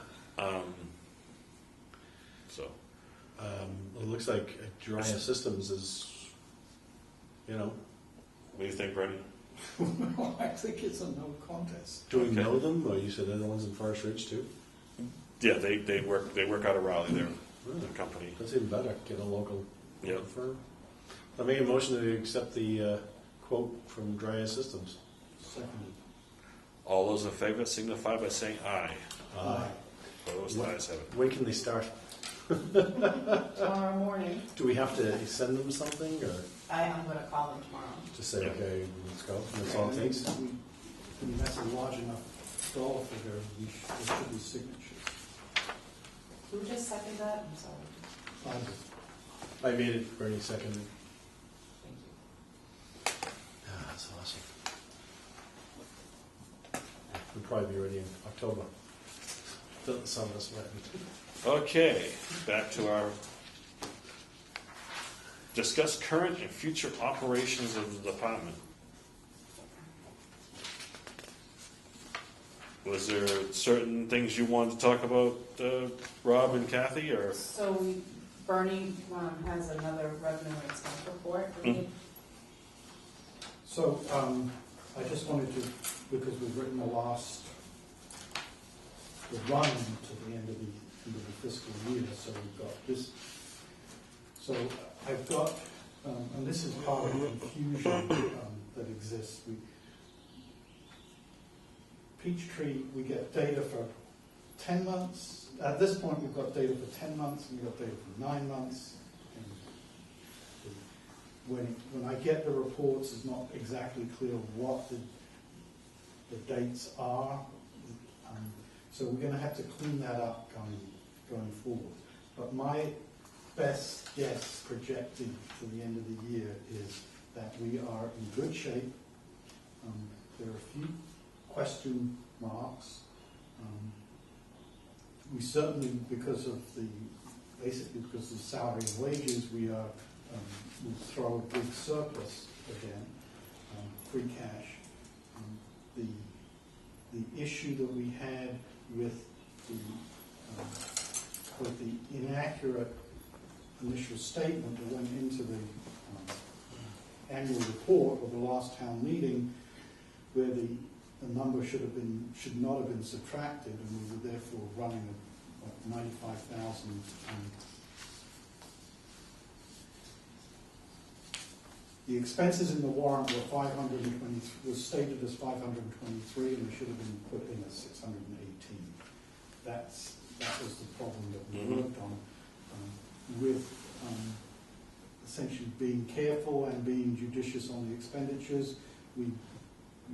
So, It looks like Dry Systems is, you know, what do you think, Brady? Well, I think it's a no contest. do we Okay. know them? Or you said they're the ones in Forest Ridge too? Yeah, they work out of Raleigh, they're Really? a company. That's even better, get a local Yeah. firm. I make a motion to accept the quote from Dry Systems. Seconded. All those in favor signify by saying aye. Aye. Opposed, ayes have it. When can they start? Tomorrow morning, Do we have to send them something or I'm gonna call them tomorrow. just say, Yeah. okay, let's go? And that's all it takes? I mean, that's a large enough dollar figure, there should be signatures. Who just seconded that? I'm sorry. I did. I made it, Bernie seconded. Thank you. Ah, that's awesome. We'll probably be ready in October. Doesn't sound this way. Okay, back to our discuss current and future operations of the department. Was there certain things you wanted to talk about, Rob and Kathy, or? So Bernie has another revenue and expense report. So, I just wanted to, because we've written the run to the end of the fiscal year, so we've got this. So I've got, and this is part of the confusion that exists. Peachtree, we get data for 10 months. At this point, we've got data for 10 months, and we've got data for 9 months. And when I get the reports, it's not exactly clear what the dates are. So we're going to have to clean that up going forward. But my best guess projected for the end of the year is that we are in good shape. There are a few question marks. We certainly, because of the salary and wages, we throw a big surplus again, free cash. The issue that we had with the inaccurate initial statement that went into the annual report of the last town meeting, where the number should not have been subtracted, and we were therefore running at 95,000. The expenses in the warrant were 520, was stated as 523, and they should have been put in as 618. That was the problem that we worked on, with essentially being careful and being judicious on the expenditures. We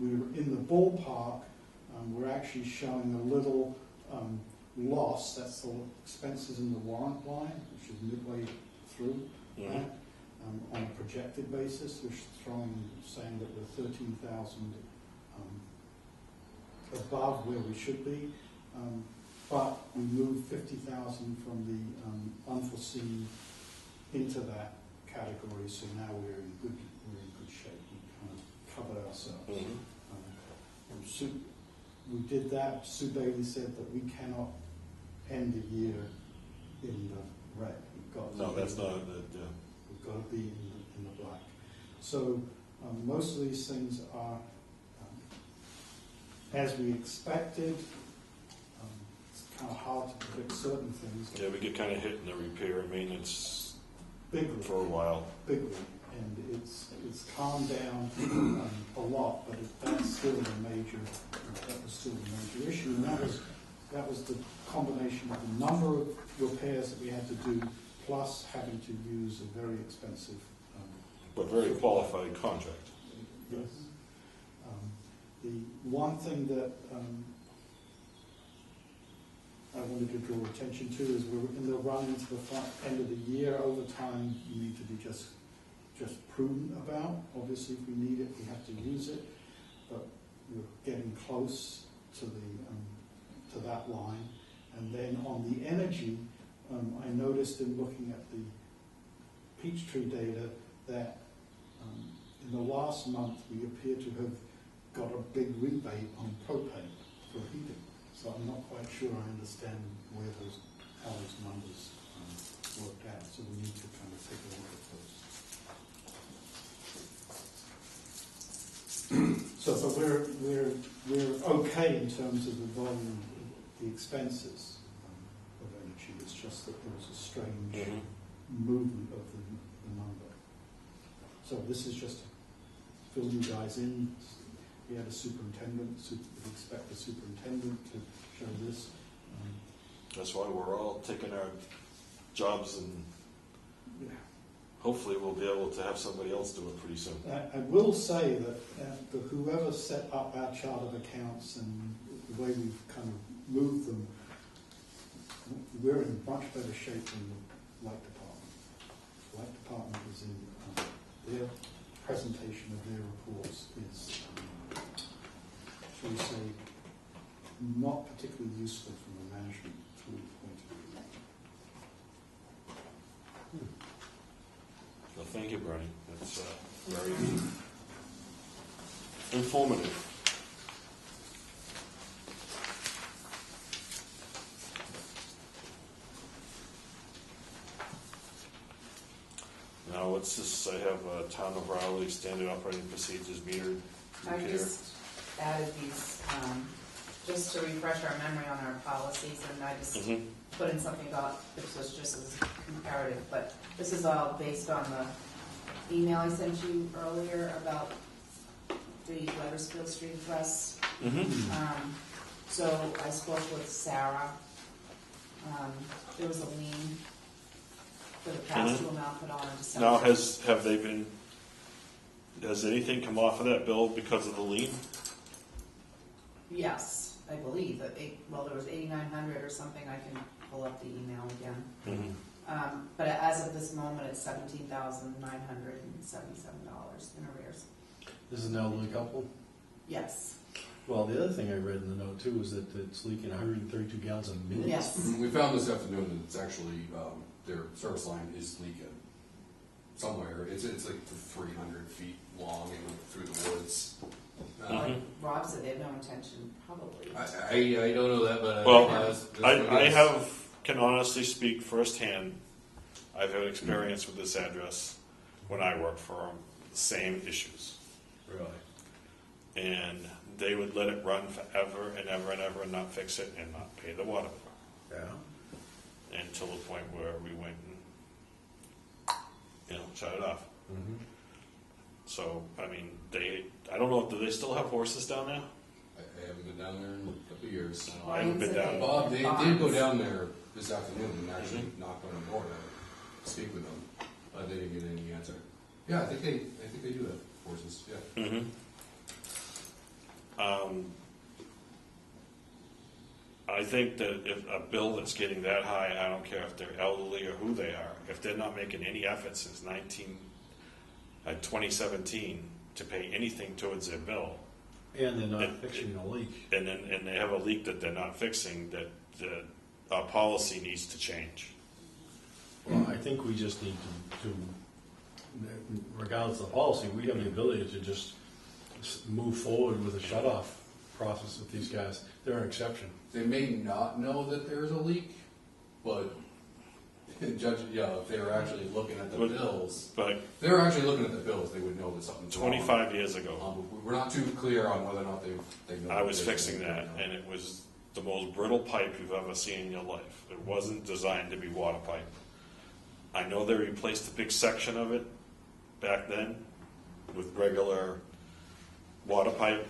were in the ballpark. We're actually showing a little loss. That's the expenses in the warrant line, which is midway through that. On a projected basis, we're saying that we're 13,000 above where we should be, but we moved 50,000 from the unforeseen into that category. So now we're in good shape. We kind of covered ourselves. We did that. Sue Bailey said that we cannot end the year in the red. No, that's not We've got to be in the black. So most of these things are as we expected. It's kind of hard to predict certain things. Yeah, we get kind of hit in the repair and maintenance Bigly, for a while. bigly, and it's calmed down a lot, but that was still a major issue, and that was the combination of the number of repairs that we had to do, plus having to use a very expensive, But very qualified contract. yes. The one thing that I wanted to draw attention to is we're in the run into the end of the year. Over time, you need to be just prudent about. Obviously, if we need it, we have to use it. But we're getting close to to that line. And then on the energy, I noticed in looking at the Peachtree data that in the last month we appear to have got a big rebate on propane for heating. So I'm not quite sure I understand how those numbers worked out. So we need to kind of take a look at those. So, but we're okay in terms of the volume, the expenses of energy. It's just that there was a strange movement of the number. So this is just to fill you guys in. We had a superintendent. We expect the superintendent to show this. That's why we're all taking our jobs, and hopefully we'll be able to have somebody else do it pretty soon. I will say that whoever set up our chart of accounts and the way we've kind of moved them, we're in much better shape than the light department. The light department is in their presentation of their reports is, shall we say, not particularly useful from a management tool point of view. Well, thank you, Bernie. That's very informative. Now, what's this? I have Town of Rowley Standard Operating Procedures meter I repair. just added these, just to refresh our memory on our policies, and I just put in something about, this was just as comparative, but this is all based on the email I sent you earlier about the Weathersfield Street Trust. So I spoke with Sarah. There was a lien for the past due amount put on in December. Now, has anything come off of that bill because of the lien? Yes, I believe that there was 8,900 or something. I can pull up the email again. But as of this moment, it's $17,977 in arrears. This is an elderly couple. Yes. Well, the other thing I read in the note too is that it's leaking 132 gallons a minute. Yes. We found this afternoon that it's actually, their service line is leaking somewhere. It's like 300 feet long and through the woods. Like Rob said, they have no intention, probably. I don't know that, but Well, that's I can honestly speak firsthand. I've had experience with this address when I worked for them. Same issues. Really? And they would let it run forever and ever and ever and not fix it and not pay the water bill. Yeah. Until the point where we went and, shut it off. So, I mean, I don't know, do they still have horses down there? I haven't been down there in a couple of years. I haven't been down. Bob, they did go down there this afternoon and actually knocked on the door to speak with them. They didn't get any answer. Yeah, I think they do have horses, yeah. Mm-hmm. I think that if a bill that's getting that high, I don't care if they're elderly or who they are, if they're not making any effort since 2017 to pay anything towards their bill, And they're not fixing the leak. and they have a leak that they're not fixing, that our policy needs to change. Well, I think we just need to, regardless of the policy, we have the ability to just move forward with a shut-off process with these guys. They're an exception. They may not know that there's a leak, but judge, if they were actually looking at the bills, But if they were actually looking at the bills, they would know that something's wrong. 25 years ago, But we're not too clear on whether or not they know. I was fixing that, and it was the most brittle pipe you've ever seen in your life. It wasn't designed to be water pipe. I know they replaced a big section of it back then with regular water pipe,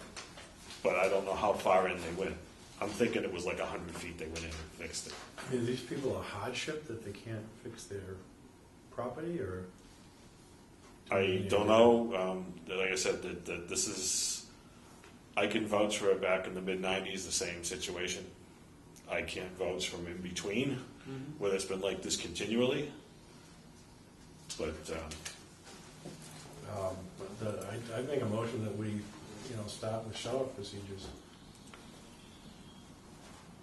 but I don't know how far in they went. I'm thinking it was like 100 feet they went in and fixed it. Are these people a hardship that they can't fix their property, or? I don't know. Like I said, that this is, I can vouch for it back in the mid-90s, the same situation. I can't vouch from in between, whether it's been like this continually. But I'd make a motion that we, start with shut-off procedures.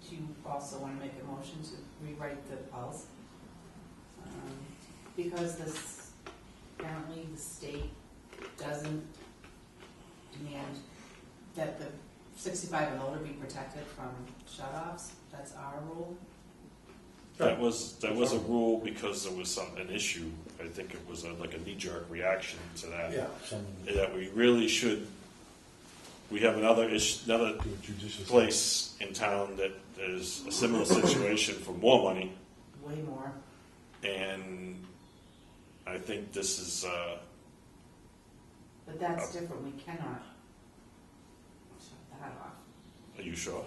Do you also want to make a motion to rewrite the policy? Because apparently the state doesn't demand that the 65 and older be protected from shut-offs. That's our rule. that was a rule because there was an issue. I think it was like a knee-jerk reaction to that. Yeah. That we really should. We have another place in town that is a similar situation for more money, Way more. and I think this is. But that's different. We cannot shut that off. Are you sure?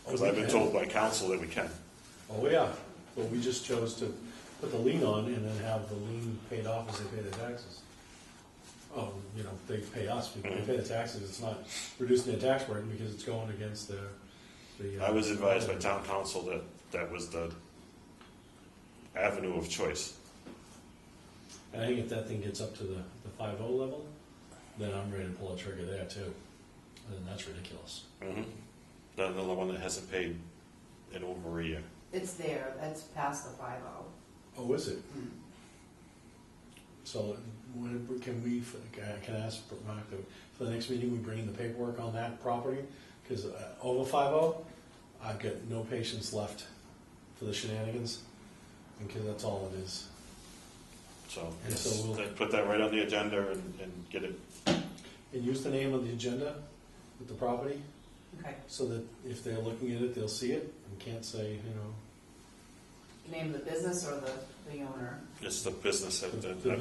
Because I've been told by council that we can. Oh, yeah, but we just chose to put the lien on and then have the lien paid off as they pay their taxes. Oh, they pay us, because they pay the taxes, it's not reducing their tax burden because it's going against the. I was advised by town council that that was the avenue of choice. And I think if that thing gets up to the 5.0 level, then I'm ready to pull a trigger there too. And then that's ridiculous. Mm-hmm. Another one that hasn't paid in over a year. It's there. That's past the 5.0. Oh, is it? So, can I ask Mark that for the next meeting, we bring in the paperwork on that property? Because over 5.0, I've got no patience left for the shenanigans, because that's all it is. So, And yes, so we'll- put that right on the agenda and get it. And use the name of the agenda with the property, Okay. so that if they're looking at it, they'll see it, and can't say, Name of the business or the owner? It's the business, The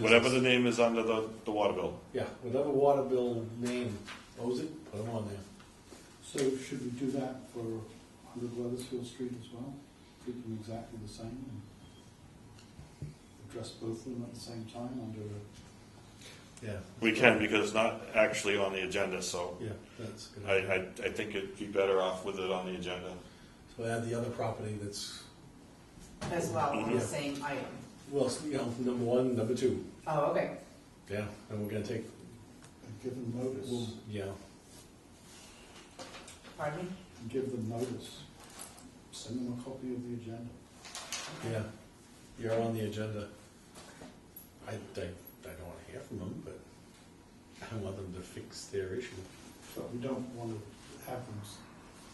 whatever business. the name is under the water bill. yeah, whatever water bill name owes it, put them on there. So should we do that for 100 Weathersfield Street as well? Keep them exactly the same and address both of them at the same time under, Yeah. We can, because it's not actually on the agenda, so Yeah, that's a good. idea. I think it'd be better off with it on the agenda. So add the other property that's, As well, on Yeah. the same item. well, number one, number two. Oh, okay. Yeah, and we're gonna take, and give them notice. yeah, Pardon me? Give them notice. Send them a copy of the agenda. yeah, you're on the agenda. I don't wanna hear from them, but I want them to fix their issue. But we don't want to have them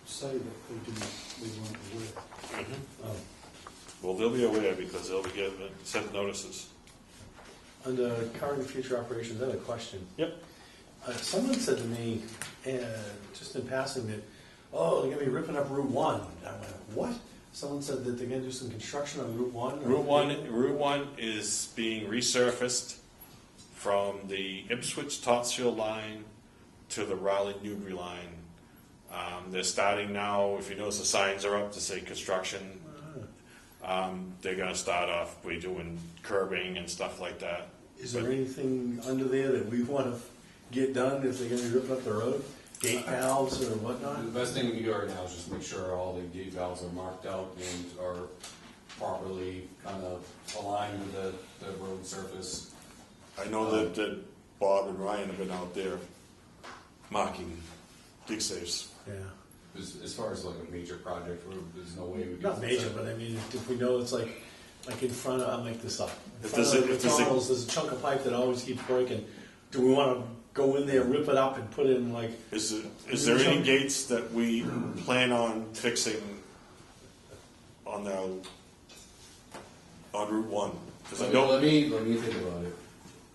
say that they weren't aware. Oh. Well, they'll be aware because they'll be given sent notices. Under current and future operations, I have a question. Yep. Someone said to me, just in passing, that, oh, they're gonna be ripping up Route 1. I went, what? Someone said that they're gonna do some construction on Route 1? Route 1 is being resurfaced from the Ipswich Topsfield line to the Raleigh Newbury line. They're starting now, if you notice the signs are up to say construction. They're gonna start off by doing curbing and stuff like that. Is there anything under there that we want to get done if they're going to rip up the road? Gate valves or whatnot? The best thing we can do right now is just make sure all the gate valves are marked out and are properly kind of aligned with the road surface. I know that Bob and Ryan have been out there marking dig safes. Yeah. As far as like a major project, there's no way we can. Not major, but I mean, if we know it's like in front of, I'll make this up. In If front there's of a- if there's a- McDonald's, there's a chunk of pipe that always keeps breaking. Do we want to go in there, rip it up, and put in like? Is there any gates that we plan on fixing on Route 1? Because I Let know, me think about it.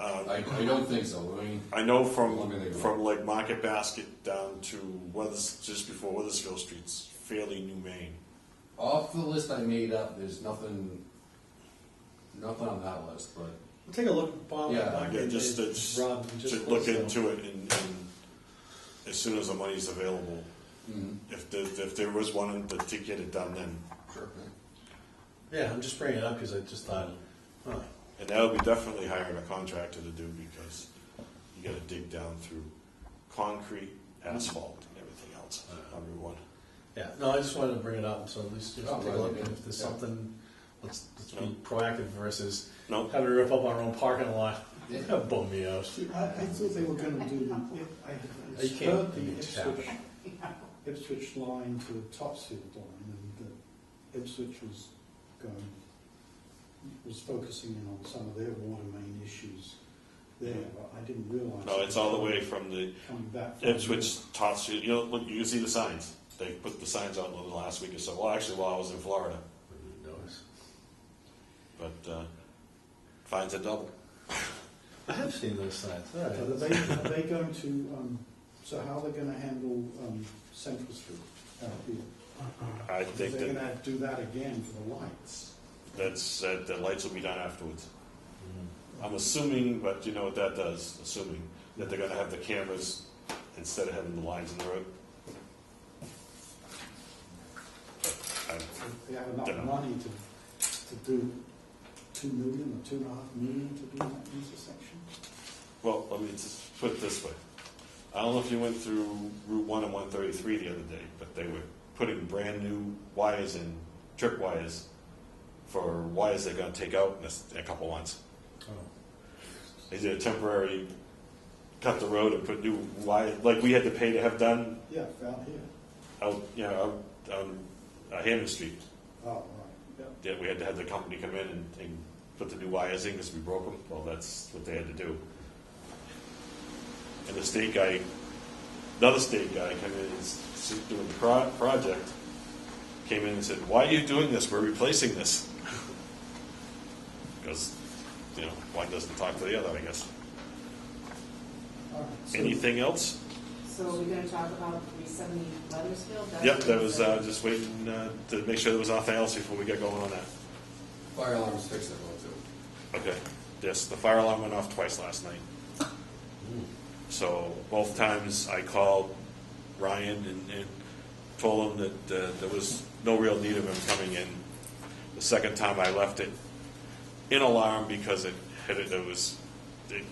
I don't think so. I mean, I know Let me think about from like Market Basket down to just before Weathersfield Street's fairly new main. off the list I made up, there's nothing on that list, but We'll take a look, Bob. Yeah, Mark, Yeah, and- just and Rob, and just look let us know. into it and as soon as the money's available. If there was one to get it done then. sure. Yeah, I'm just bringing it up because I just thought, huh. And that would be definitely hiring a contractor to do because you gotta dig down through concrete, asphalt, and everything else on Route 1. Yeah, no, I just wanted to bring it up, so at least just Oh, take a right, look, yeah. and if there's Yeah. something, let's No. be proactive versus No, having to rip up our own parking lot. Yeah. That bummed me out. I thought they were going to do, I You can't heard the do it. Ipswich line to the Topsfield line, and that Ipswich was focusing in on some of their water main issues there, but I didn't realise. no, it's all the way from the Coming back. from Ipswich, Topsfield, you know, look, you can see the signs. They put the signs out in the last week or so. Well, actually, while I was in Florida, but fines are double. I have seen those signs. All right. Are they going to, so how are they going to handle Central Street out here? I think They're going that to do that again for the lights. the lights will be done afterwards. I'm assuming, but you know what that does, assuming that they're gonna have the cameras instead of having the lines in the road. They have enough Dunno. money to do 2 million or 2.5 million to do that intersection? Well, let me just put it this way. I don't know if you went through Route 1 and 133 the other day, but they were putting brand new wires in, trip wires, for wires they're gonna take out in a couple months. Oh. They did a temporary, cut the road and put new wires, like we had to pay to have done Yeah, out here. out on Hammond Street. Oh, right, yeah. Yeah, we had to have the company come in and put the new wires in because we broke them. Well, that's what they had to do. And the state guy, another state guy came in and was doing the project, came in and said, "Why are you doing this? We're replacing this." Because, one doesn't talk to the other, I guess. All right, so- Anything else? So we're gonna talk about 370 Weathersfield? That's Yep, what that we was said. just waiting to make sure there was nothing else before we get going on that. Fire alarms fixed that well too. Okay. Yes, the fire alarm went off twice last night. So both times I called Ryan and told him that there was no real need of him coming in. The second time I left it in alarm because it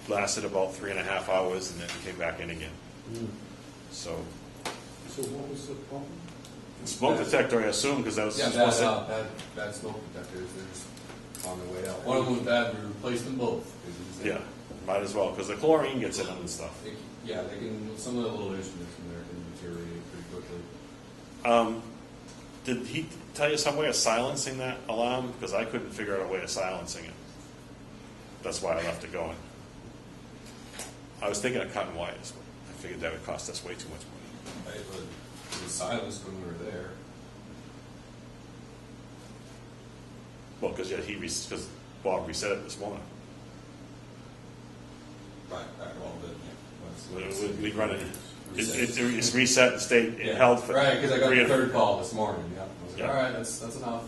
lasted about 3.5 hours and then it came back in again. So So what was the problem? smoke detector, I assume, because that was Yeah, supposed to. bad smoke detectors, they're just on their way out. One of them was bad, we replaced them both. 'cause it was- Yeah, might as well, because the chlorine gets in them and stuff. Yeah, they can, some of the little instruments in there can deteriorate pretty quickly. Did he tell you some way of silencing that alarm? Because I couldn't figure out a way of silencing it. That's why I left it going. I was thinking of cutting wires, but I figured that would cost us way too much money. It was silenced when we were there. Well, because Bob reset it this morning. Right, back a little bit. We run it. Reset. It's reset and stayed. It held for Right, because I got three the and- third call this morning, yeah. I was like, Yeah. all right, that's enough.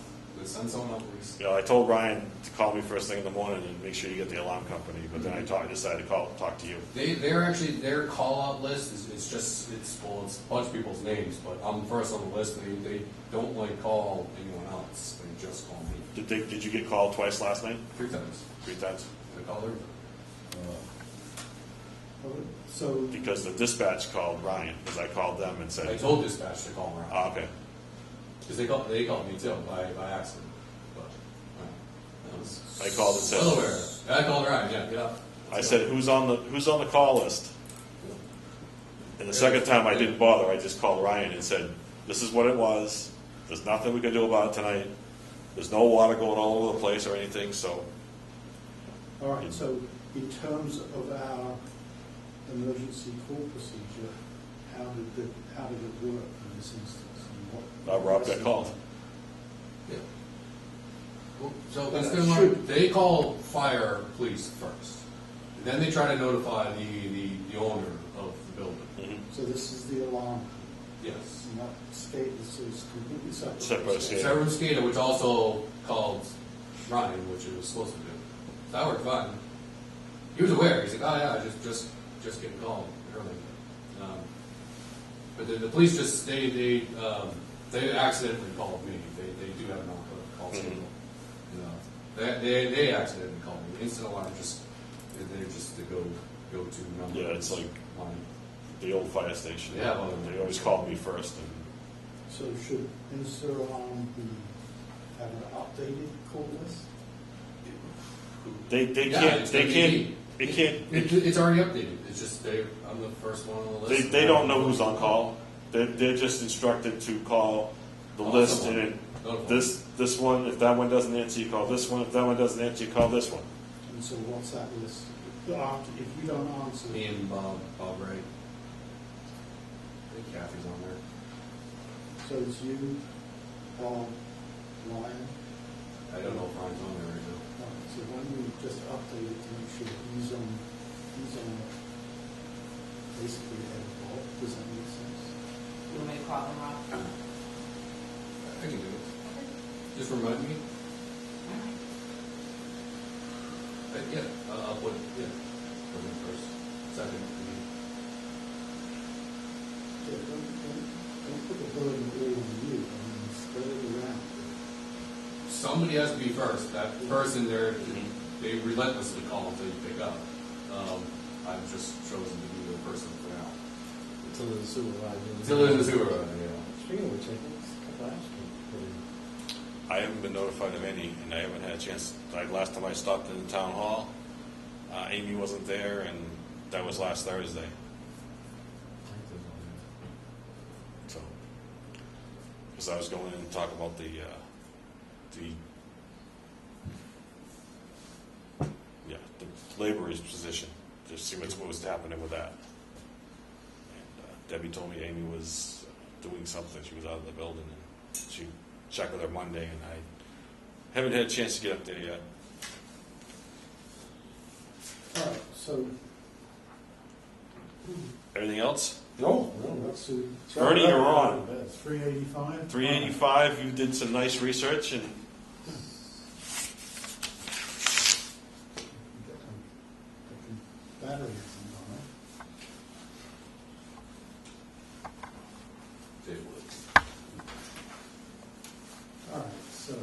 send someone out, please. You know, I told Ryan to call me first thing in the morning and make sure you get the alarm company, but then I decided to talk to you. They're actually, their call-out list is just, it's a bunch of people's names, but I'm first on the list, they don't like call anyone else, they just call me. Did you get called twice last night? 3 times. 3 times? They called her. So, Because the dispatch called Ryan, because I called them and said. I told dispatch to call around. Okay. Because they called me too, by accident. But, that was I called and said. well aware. Yeah, I called Ryan, yeah. I said, who's on the call list? And the second time I didn't bother, I just called Ryan and said, this is what it was. There's nothing we can do about it tonight. There's no water going all over the place or anything, so. all right, so in terms of our emergency call procedure, how did it work in this instance? And Rob got called. Yeah. Well, so But instead should- they call fire, police first. Then they try to notify the owner of the building. Mhm. So this is the alarm, Yes. and that skate is completely separate. Separate skate. Severin Skater, which also called Ryan, which it was supposed to do. That worked fine. He was aware. He's like, oh yeah, just getting called early. But the police just they accidentally called me. They do have an on-call schedule. They accidentally called me. Instant alarm they're just the go-to number. Yeah, it's like line. the old fire station. Yeah, well, They always called me first. And So should insert alarm have an updated call list? they Yeah, can't, it's they gonna can't, be- it can't, It's already updated. It's just I'm the first one on the list. they don't know who's on call. They're just instructed to call the Call list someone. and Notify. this one, if that one doesn't answer, you call this one. If that one doesn't answer, you call this one. And so what's that list? After, if you don't answer, Me and Bob Wright. I think Kathy's on there. so it's you, Bob, Ryan. I don't know if Ryan's on there right now. Right, so why don't we just update it to make sure he's on basically head of Bob? Does that make sense? You want me to call them, Rob? I can do it. Just remind me. Yeah, I'll put, yeah, put him first. Second. Yeah, don't put the burden all on you, I mean, spread it around. Somebody has to be first. That person there, they relentlessly call until you pick up. I've just chosen to be the person for now. Until the supervisor. Until there's a supervisor, yeah. Speaking of which, I think it's a couple hours ago. I haven't been notified of any, and I haven't had a chance. Last time I stopped in the town hall, Amy wasn't there, and that was last Thursday. So, because I was going in to talk about the laborer's position, to see what was happening with that. And Debbie told me Amy was doing something. She was out of the building, and she checked with her Monday, and I haven't had a chance to get up there yet. All right, so, Anything else? No, let's see. Ernie, you're on. It's 385? 385, you did some nice research, and Battery. Dave Woods. All right, so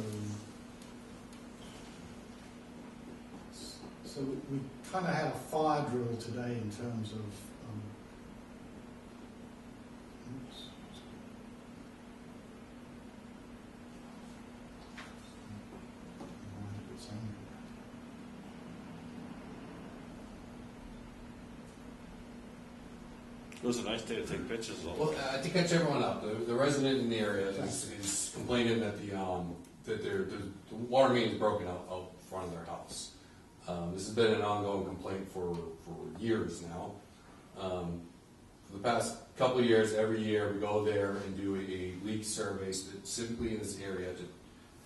we kind of had a fire drill today in terms of, oops. It's on here. it was a nice day to take pictures of. Well, to catch everyone up, the resident in the area is complaining that the water main is broken out front of their house. This has been an ongoing complaint for years now. For the past couple of years, every year we go there and do a leak survey specifically in this area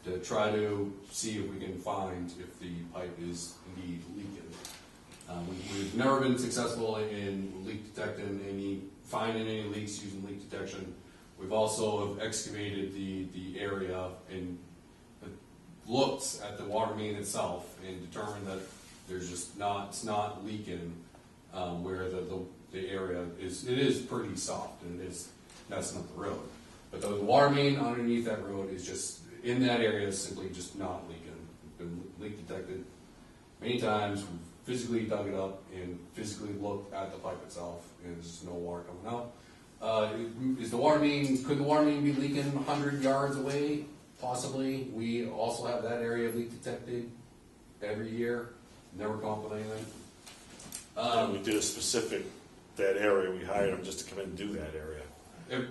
to try to see if we can find if the pipe is indeed leaking. We've never been successful in leak detecting finding any leaks using leak detection. We've also excavated the area and looked at the water main itself and determined that it's not leaking where the area is. It is pretty soft and it is messing up the road. But the water main underneath that road is just, in that area, is simply just not leaking. It's been leak detected many times. We've physically dug it up and physically looked at the pipe itself, and there's just no water coming out. Could the water main be leaking 100 yards away? Possibly. We also have that area leak detected every year. Never come up with anything. We did a specific, that area, we hired them just to come in and do that area.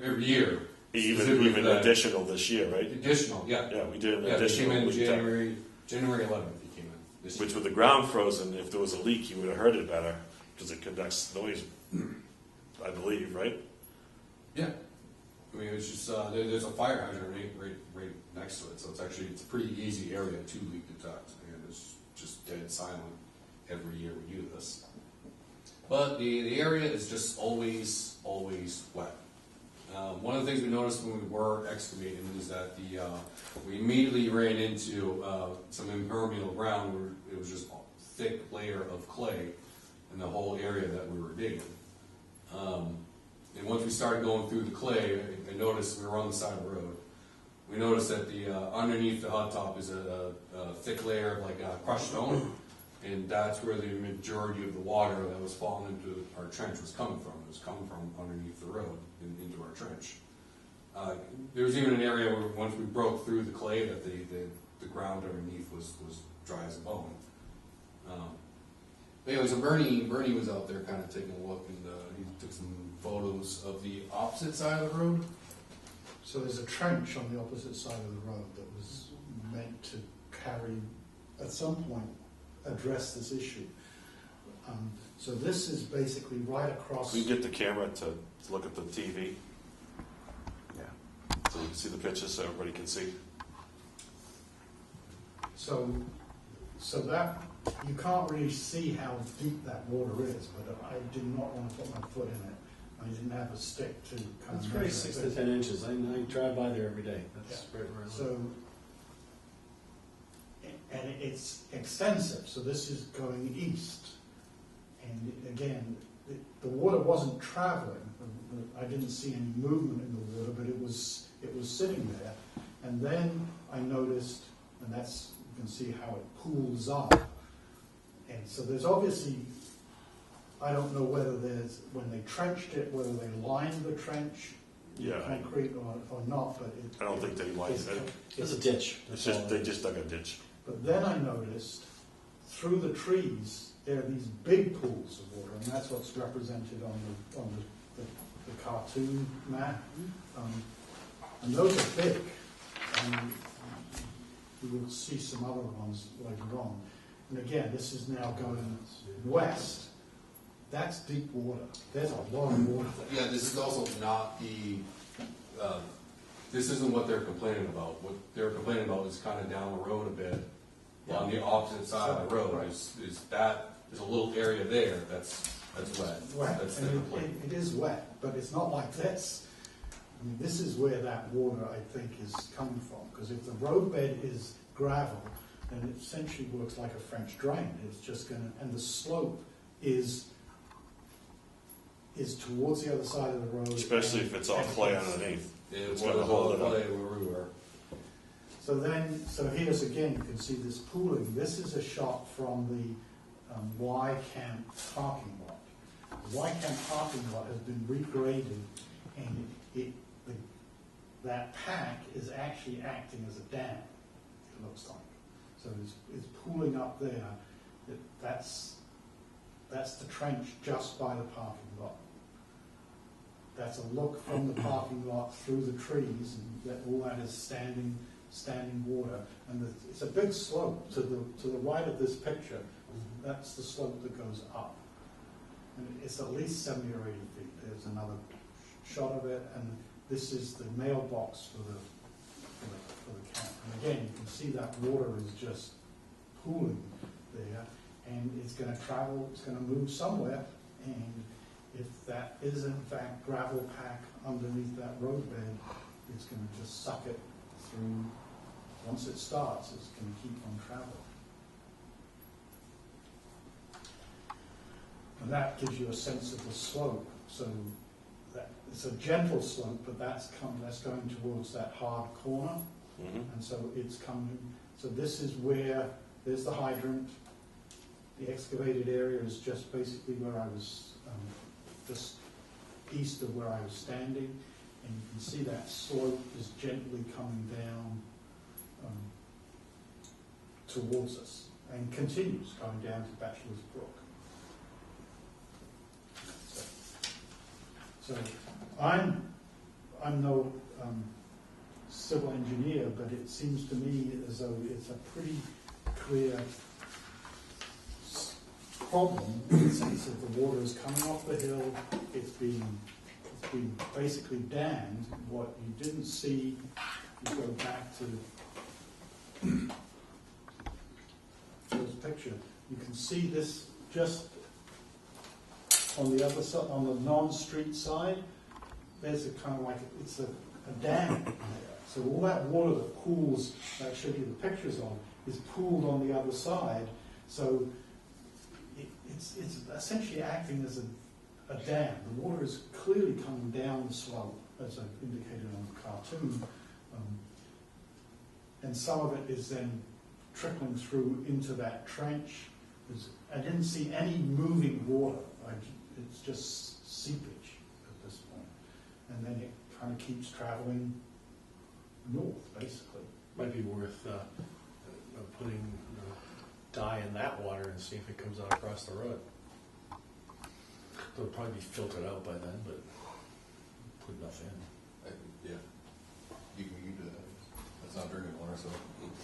Every year. Even additional this year, right? Additional, yeah. Yeah, we did an Yeah, they additional. came in leak test. January 11th, he came in. This Which year. with the ground frozen, if there was a leak, you would have heard it better, because it conducts noise, I believe, right? Yeah. I mean, it's just, there's a fire hydrant right next to it, so it's a pretty easy area to leak detect, and it's just dead silent every year we do this. But the area is just always wet. One of the things we noticed when we were excavating is that we immediately ran into some impermeable ground where it was just a thick layer of clay in the whole area that we were digging. And once we started going through the clay, I noticed we were on the side of the road. We noticed that underneath the hot top is a thick layer of like crushed stone, and that's where the majority of the water that was falling into our trench was coming from. It was coming from underneath the road into our trench. There was even an area where once we broke through the clay that the ground underneath was dry as a bone. Anyway, so Bernie was out there kind of taking a look, and he took some photos of the opposite side of the road. So there's a trench on the opposite side of the road that was meant to carry, at some point, address this issue. So this is basically right across. We get the camera to look at the TV. Yeah. So you can see the pictures, so everybody can see. So that, you can't really see how deep that water is, but I did not want to put my foot in it. I didn't have a stick to kind It's of probably measure 6 it. to 10 inches. I drive by there every day. That's Yeah. right where I live. So, and it's extensive, so this is going east. And again, the water wasn't traveling. I didn't see any movement in the water, but it was sitting there. And then I noticed, and that's, you can see how it pools up. And so there's obviously, I don't know whether there's, when they trenched it, whether they lined the trench with Yeah. concrete or not, but it. I don't think they lined it's- it. There's a ditch. It's just, they just dug a ditch. But then I noticed, through the trees, there are these big pools of water, and that's what's represented on the cartoon map. And those are big. And we will see some other ones later on. And again, this is now going west. That's deep water. There's a lot of water there. Yeah, this is also not this isn't what they're complaining about. What they're complaining about is kind of down the road a bit, on the opposite side of the road. Right. Is that there's a little area there that's wet. Wet, That's their and complaint. it is wet, but it's not like this. I mean, this is where that water, I think, is coming from. Because if the roadbed is gravel, then it essentially works like a French drain. It's just going to, and the slope is towards the other side of the road. Especially if it's all clay underneath. It It's was gonna hold it all up. clay where we were. So here's again, you can see this pooling. This is a shot from the Y Camp parking lot. The Y Camp parking lot has been regraded, and that pack is actually acting as a dam, it looks like. So it's pooling up there. That's the trench just by the parking lot. That's a look from the parking lot through the trees, and all that is standing water. And it's a big slope to the right of this picture. That's the slope that goes up. And it's at least 70 or 80 feet. There's another shot of it, and this is the mailbox for the camp. And again, you can see that water is just pooling there, and it's going to travel, it's going to move somewhere, and if that is in fact gravel pack underneath that roadbed, it's going to just suck it Once it starts, it's going to keep on traveling. And that gives you a sense of the slope. So that it's a gentle slope, but that's going towards that hard corner. Mhm. And so it's coming. So this is where there's the hydrant. The excavated area is just basically where I was, just east of where I was standing, and you can see that slope is gently coming down towards us and continues going down to Bachelor's Brook. So I'm no civil engineer, but it seems to me as though it's a pretty clear problem in the sense that the water is coming off the hill, it's been basically dammed. What you didn't see, you go back to this picture, you can see this just on the other side, on the non-street side, there's a kind of like, it's a dam there. So all that water that pools, that I showed you the pictures of, is pooled on the other side. So it's essentially acting as a dam. The water is clearly coming down the slope, as I've indicated on the cartoon. And some of it is then trickling through into that trench. I didn't see any moving water. It's just seepage at this point. And then it kind of keeps traveling north, basically. Might be worth putting dye in that water and see if it comes out across the road. It'll probably be filtered out by then, but put enough in. Yeah. You can do that. That's not drinking water, so.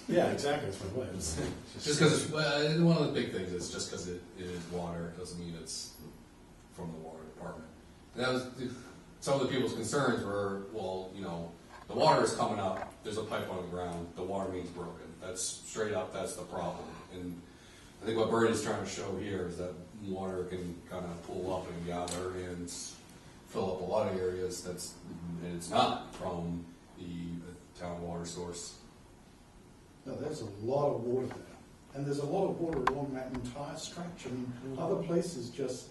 Yeah, exactly. That's my point. Just because it's, well, one of the big things is just because it is water doesn't mean it's from the water department. And that was some of the people's concerns were, well, you know, the water is coming up, there's a pipe on the ground, the water main's broken. That's straight up, that's the problem. And I think what Bernie's trying to show here is that water can kind of pull up and gather and fill up a lot of areas and it's not from the town water source. No, there's a lot of water there. And there's a lot of water along that entire stretch. I mean, other places just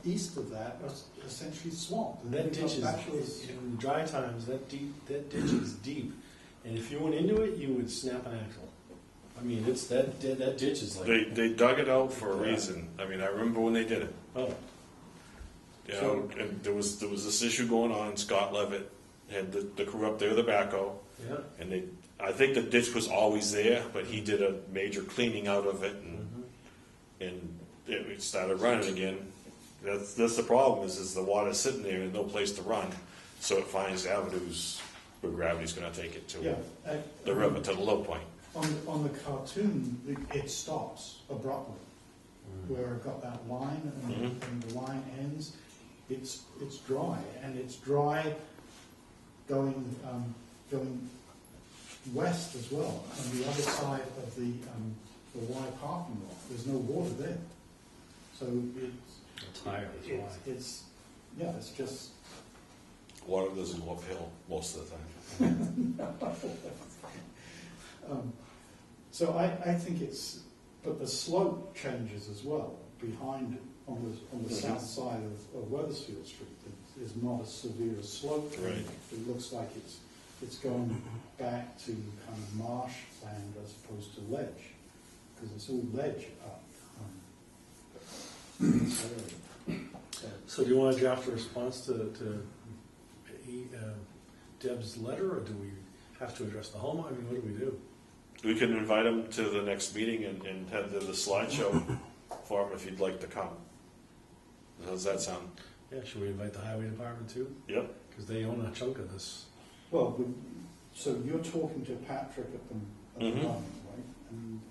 east of that are essentially swamp. And That ditch is, in dry times, that ditch is deep. And if you went into it, you would snap an axle. I mean, it's that ditch is like... They dug it out for a reason. I mean, I remember when they did it. Oh. You know, and there was this issue going on. Scott Levitt had the crew up there, the backhoe, Yeah. and I think the ditch was always there, but he did a major cleaning out of it, and it started running again. That's the problem is the water's sitting there and no place to run, so it finds avenues where gravity's going to take it to the river, to the low point. On the cartoon, it stops abruptly, where I've got that line and the line ends. It's dry, and it's dry going west as well. On the other side of the Y parking lot, there's no water there. So It's higher, it's just... Water doesn't go uphill most of the time. So I think it's, but the slope changes as well behind on the south side of Wethersfield Street. It is not as severe a slope. Right. It looks like it's going back to kind of marshland as opposed to ledge, because it's all ledge up. So do you want to draft a response to Deb's letter, or do we have to address the home? I mean, what do we do? We can invite him to the next meeting and have the slideshow for him if he'd like to come. How does that sound? Yeah, should we invite the highway department too? Yep. Because they own a chunk of this. Well, so you're talking to Patrick at the moment, right? And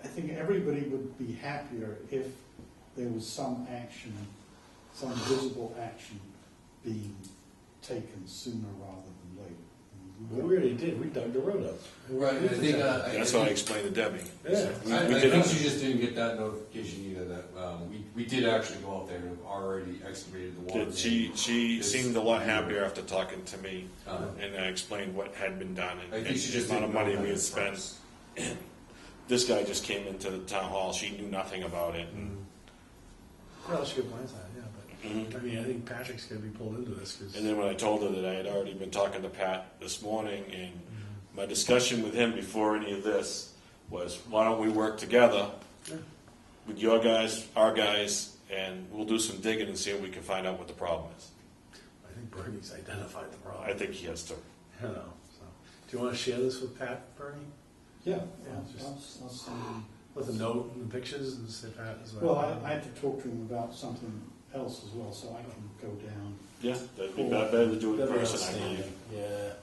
I think everybody would be happier if there was some action, some visible action being taken sooner rather than later. And We already did, we dug the road up. Right, and I think, That's what I explained to Debbie. Yeah. I think she just didn't get that notification either, that, we did actually go out there and have already excavated the water. She It's- seemed a lot happier after talking to me, Uh, and I explained what had been done I and think she the just amount of didn't know money that we had at spent. first. This guy just came into the town hall, she knew nothing about it. Well, she could blindside, yeah, but, Mhm. I mean, I think Patrick's gonna be pulled into this, cause. And then when I told her that I had already been talking to Pat this morning, and my discussion with him before any of this was, why don't we work together Yeah. with your guys, our guys, and we'll do some digging and see if we can find out what the problem is. I think Bernie's identified the problem. I think he has to. You know, so. Do you wanna share this with Pat, Bernie? Yeah, Yeah, I'll send him. With a note and the pictures and say Pat as Well, well? I had to talk to him about something else as well, so I can go down. Yeah, that'd be better to do it in That'd be person, I outstanding. believe. Yeah,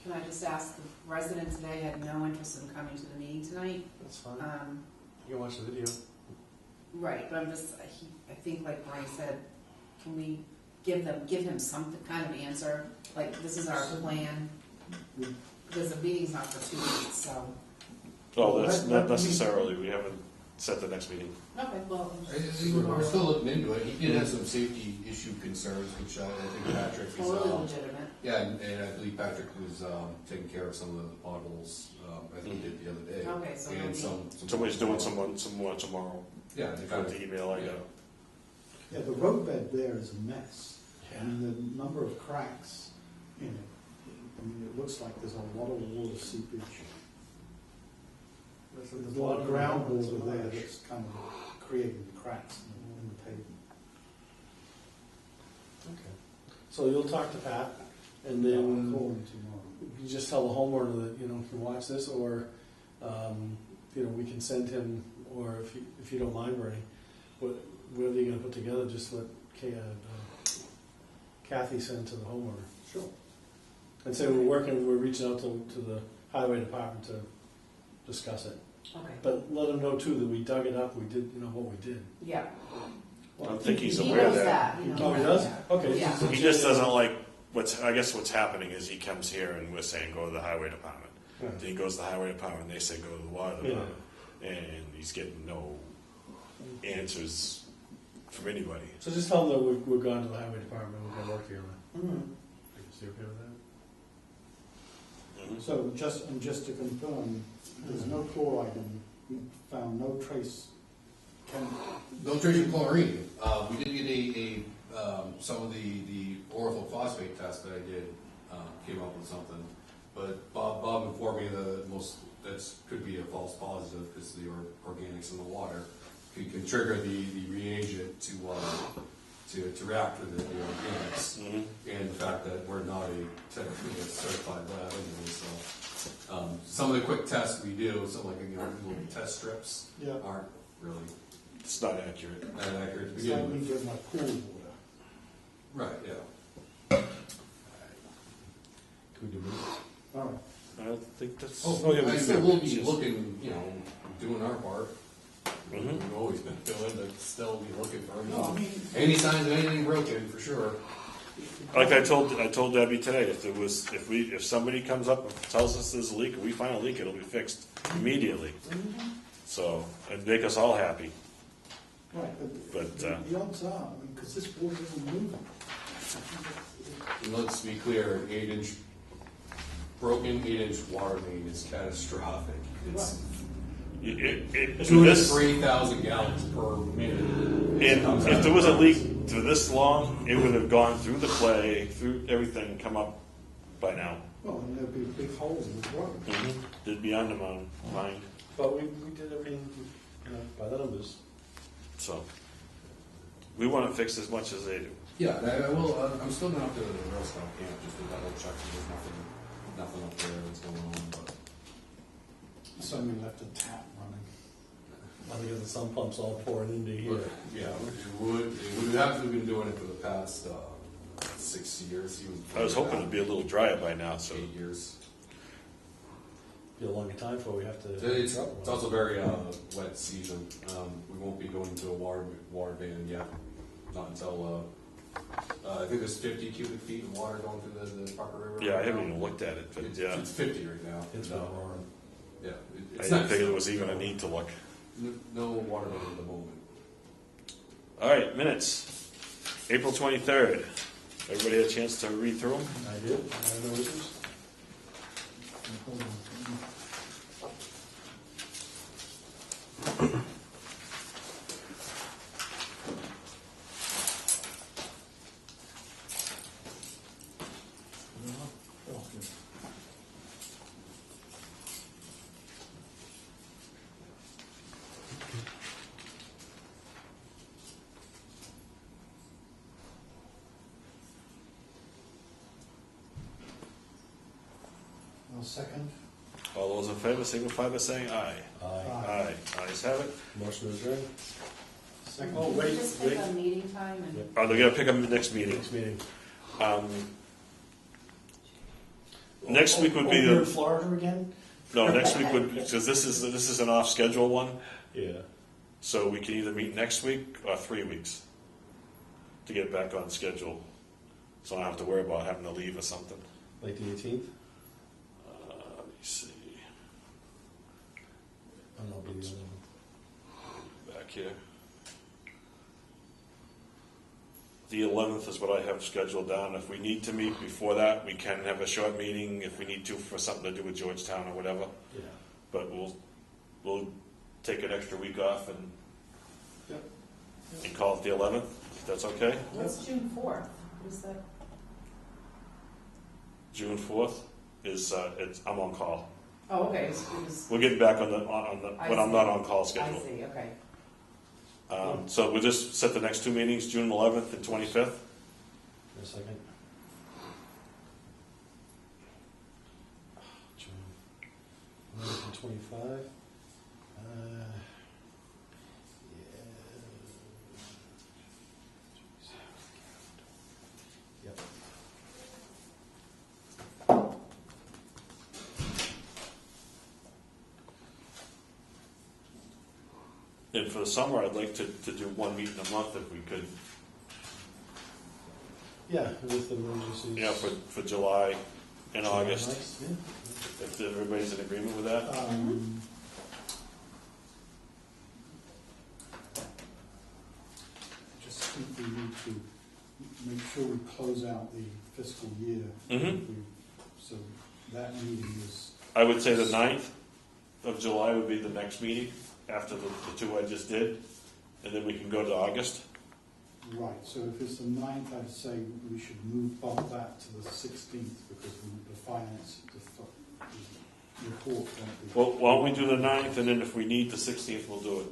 Can I just ask, the resident today had no interest in coming to the meeting tonight. that's fine. Um, You can watch the video. Right, but I'm just, I think like Brian said, can we give him some kind of answer? Like, this is our plan, because the meeting's not for 2 weeks, so. Well, that's Let- not let me- necessarily, we haven't set the next meeting. Okay, well. We're still looking into it. He did have some safety issue concerns, which I think Patrick is, Totally legitimate. yeah, and I believe Patrick was taking care of some of the potholes, I think he did the other day. Okay, so And maybe- some. Somebody's doing some more tomorrow. Yeah, they Got kind the of, email I got. Yeah, the roadbed there is a mess. I mean, the number of cracks in it, I mean, it looks like there's a lot of water seepage. There's a lot of groundwater there that's kind of creating cracks in the pavement. Okay. So you'll talk to Pat, and I'll then call him tomorrow. you just tell the homeowner that, you know, he can watch this, or, you know, we can send him, or if you don't mind, Bernie, whatever you're gonna put together, just let Kathy send to the homeowner. Sure. And say we're reaching out to the highway department to discuss it. Okay, But let them know too that we dug it up, we did, you know, what we did. yeah. I don't think he's He aware of knows that. he knows Oh, he that, does? yeah. Okay. Yeah. He just doesn't like, I guess what's happening is he comes here and we're saying, go to the highway department. Yeah. Then he goes to the highway department, they say, go to the water Yeah. department. And he's getting no answers from anybody. So just tell them that we're going to the highway department, we're gonna work together. Mhm. Is he okay with that? So just to confirm, there's no chloride in, we found no trace chemical. no trace of chlorine. We did get some of the orthophosphate test that I did, came up with something. But Bob informed me that could be a false positive, because the organics in the water can trigger the reagent to react with the organics. Mhm. And the fact that we're not a technically a certified lab anyway, so. Some of the quick tests we do, some like, you know, little test strips Yeah. aren't really It's not accurate. that accurate to It's like begin we with. get my pool water. Right, yeah. Can we do this? All right. I don't think that's. Oh, yeah, I we still do. will be It's just- looking, you know, doing our part. Mhm. We've always been doing, but still be looking for No, I mean, any signs of anything broken, for sure. Like I told Debbie today, if somebody comes up and tells us there's a leak, and we find a leak, it'll be fixed immediately. So, and make us all happy. right, But, the odds are, I mean, because this water isn't moving. And let's be clear, 8-inch, broken 8-inch water main is catastrophic. It's To 2 to this, 3,000 gallons per minute. and if there was a leak to this long, it would have gone through the clay, through everything, and come up by now. Well, and there'd be big holes in the road. It'd be on the mind. But we did everything, you know, by the numbers. So, we want it fixed as much as they do. Yeah, I will, I'm still gonna have to the Girl Scout camp just to double check if there's nothing up there that's going on, but. Somebody left a tap running. I think the sump pumps all pouring into here. But, yeah, it would have to have been doing it for the past 6 years. I was hoping it'd be a little drier by now, so. 8 years. Be a longer time before we have to. It's also very wet season. We won't be going to a water ban yet, not until I think there's 50 cubic feet of water going through the Parker River. Yeah, I right haven't now. even looked at it, but yeah. It's 50 right now. It's no, been roaring. yeah, I it's didn't nice. figure there was even a need to look. No water going at the moment. All right, minutes. April 23rd. Everybody had a chance to read through them? I did, I have no issues. Hold on. Oh, good. I'll second. All those in favor signify by saying aye. Aye. Aye. Ayes have it. Motion to adjourn. Second. Oh, Can we wait, just wait. pick a meeting time and? Yep. Oh, they're gonna pick up the next meeting. Next meeting. Next week would be You're in the, Florida again? no, next week would, because this is an off-schedule one, Yeah. so we can either meet next week or 3 weeks to get back on schedule. So I don't have to worry about having to leave or something. Like the 18th? Let me see, I don't know, be the 11th. back here. The 11th is what I have scheduled down. If we need to meet before that, we can have a short meeting if we need to for something to do with Georgetown or whatever. Yeah. But we'll take an extra week off and Yep. call it the 11th, if that's okay? What's June 4th? Is that? June 4th is, I'm on call. Oh, okay, it's, We're getting back on the, I when I'm see. not on call I schedule. see, okay. So we'll just set the next 2 meetings, June 11th and 25th. In a second. June 11th and 25. Yeah. Yep. And for the summer, I'd like to do 1 meeting a month if we could, Yeah, with emergencies. for July and August, Nice, yeah. if everybody's in agreement with that. I just think we need to make sure we close out the fiscal year. Mhm. So that meeting is, I would say the 9th of July would be the next meeting, after the 2 I just did, and then we can go to August. right, so if it's the 9th, I'd say we should bump that to the 16th, because the finance, the report won't be. Well, why don't we do the 9th, and then if we need the 16th, we'll do it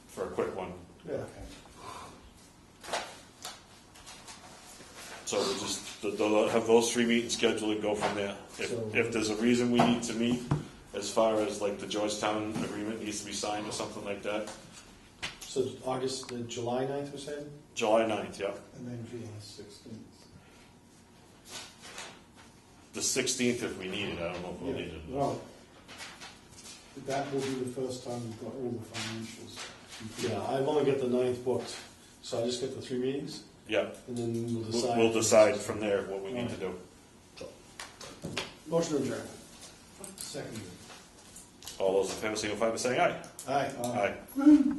for a quick one. Yeah. Okay. So we'll just, they'll have those 3 meetings scheduled and go from there. So- If there's a reason we need to meet, as far as like the Georgetown agreement needs to be signed or something like that, So August, July 9th, we said? July 9th, yeah. And then July 16th. The 16th if we need it, I don't know if we'll need it. Well, that will be the first time we've got all the financials. Yeah, I've only got the 9th booked, so I just get the 3 meetings, Yeah, and then we'll we'll decide. we'll decide from there what we need to do. Motion adjourned. Second. All those in favor signify by saying aye. Aye. Aye.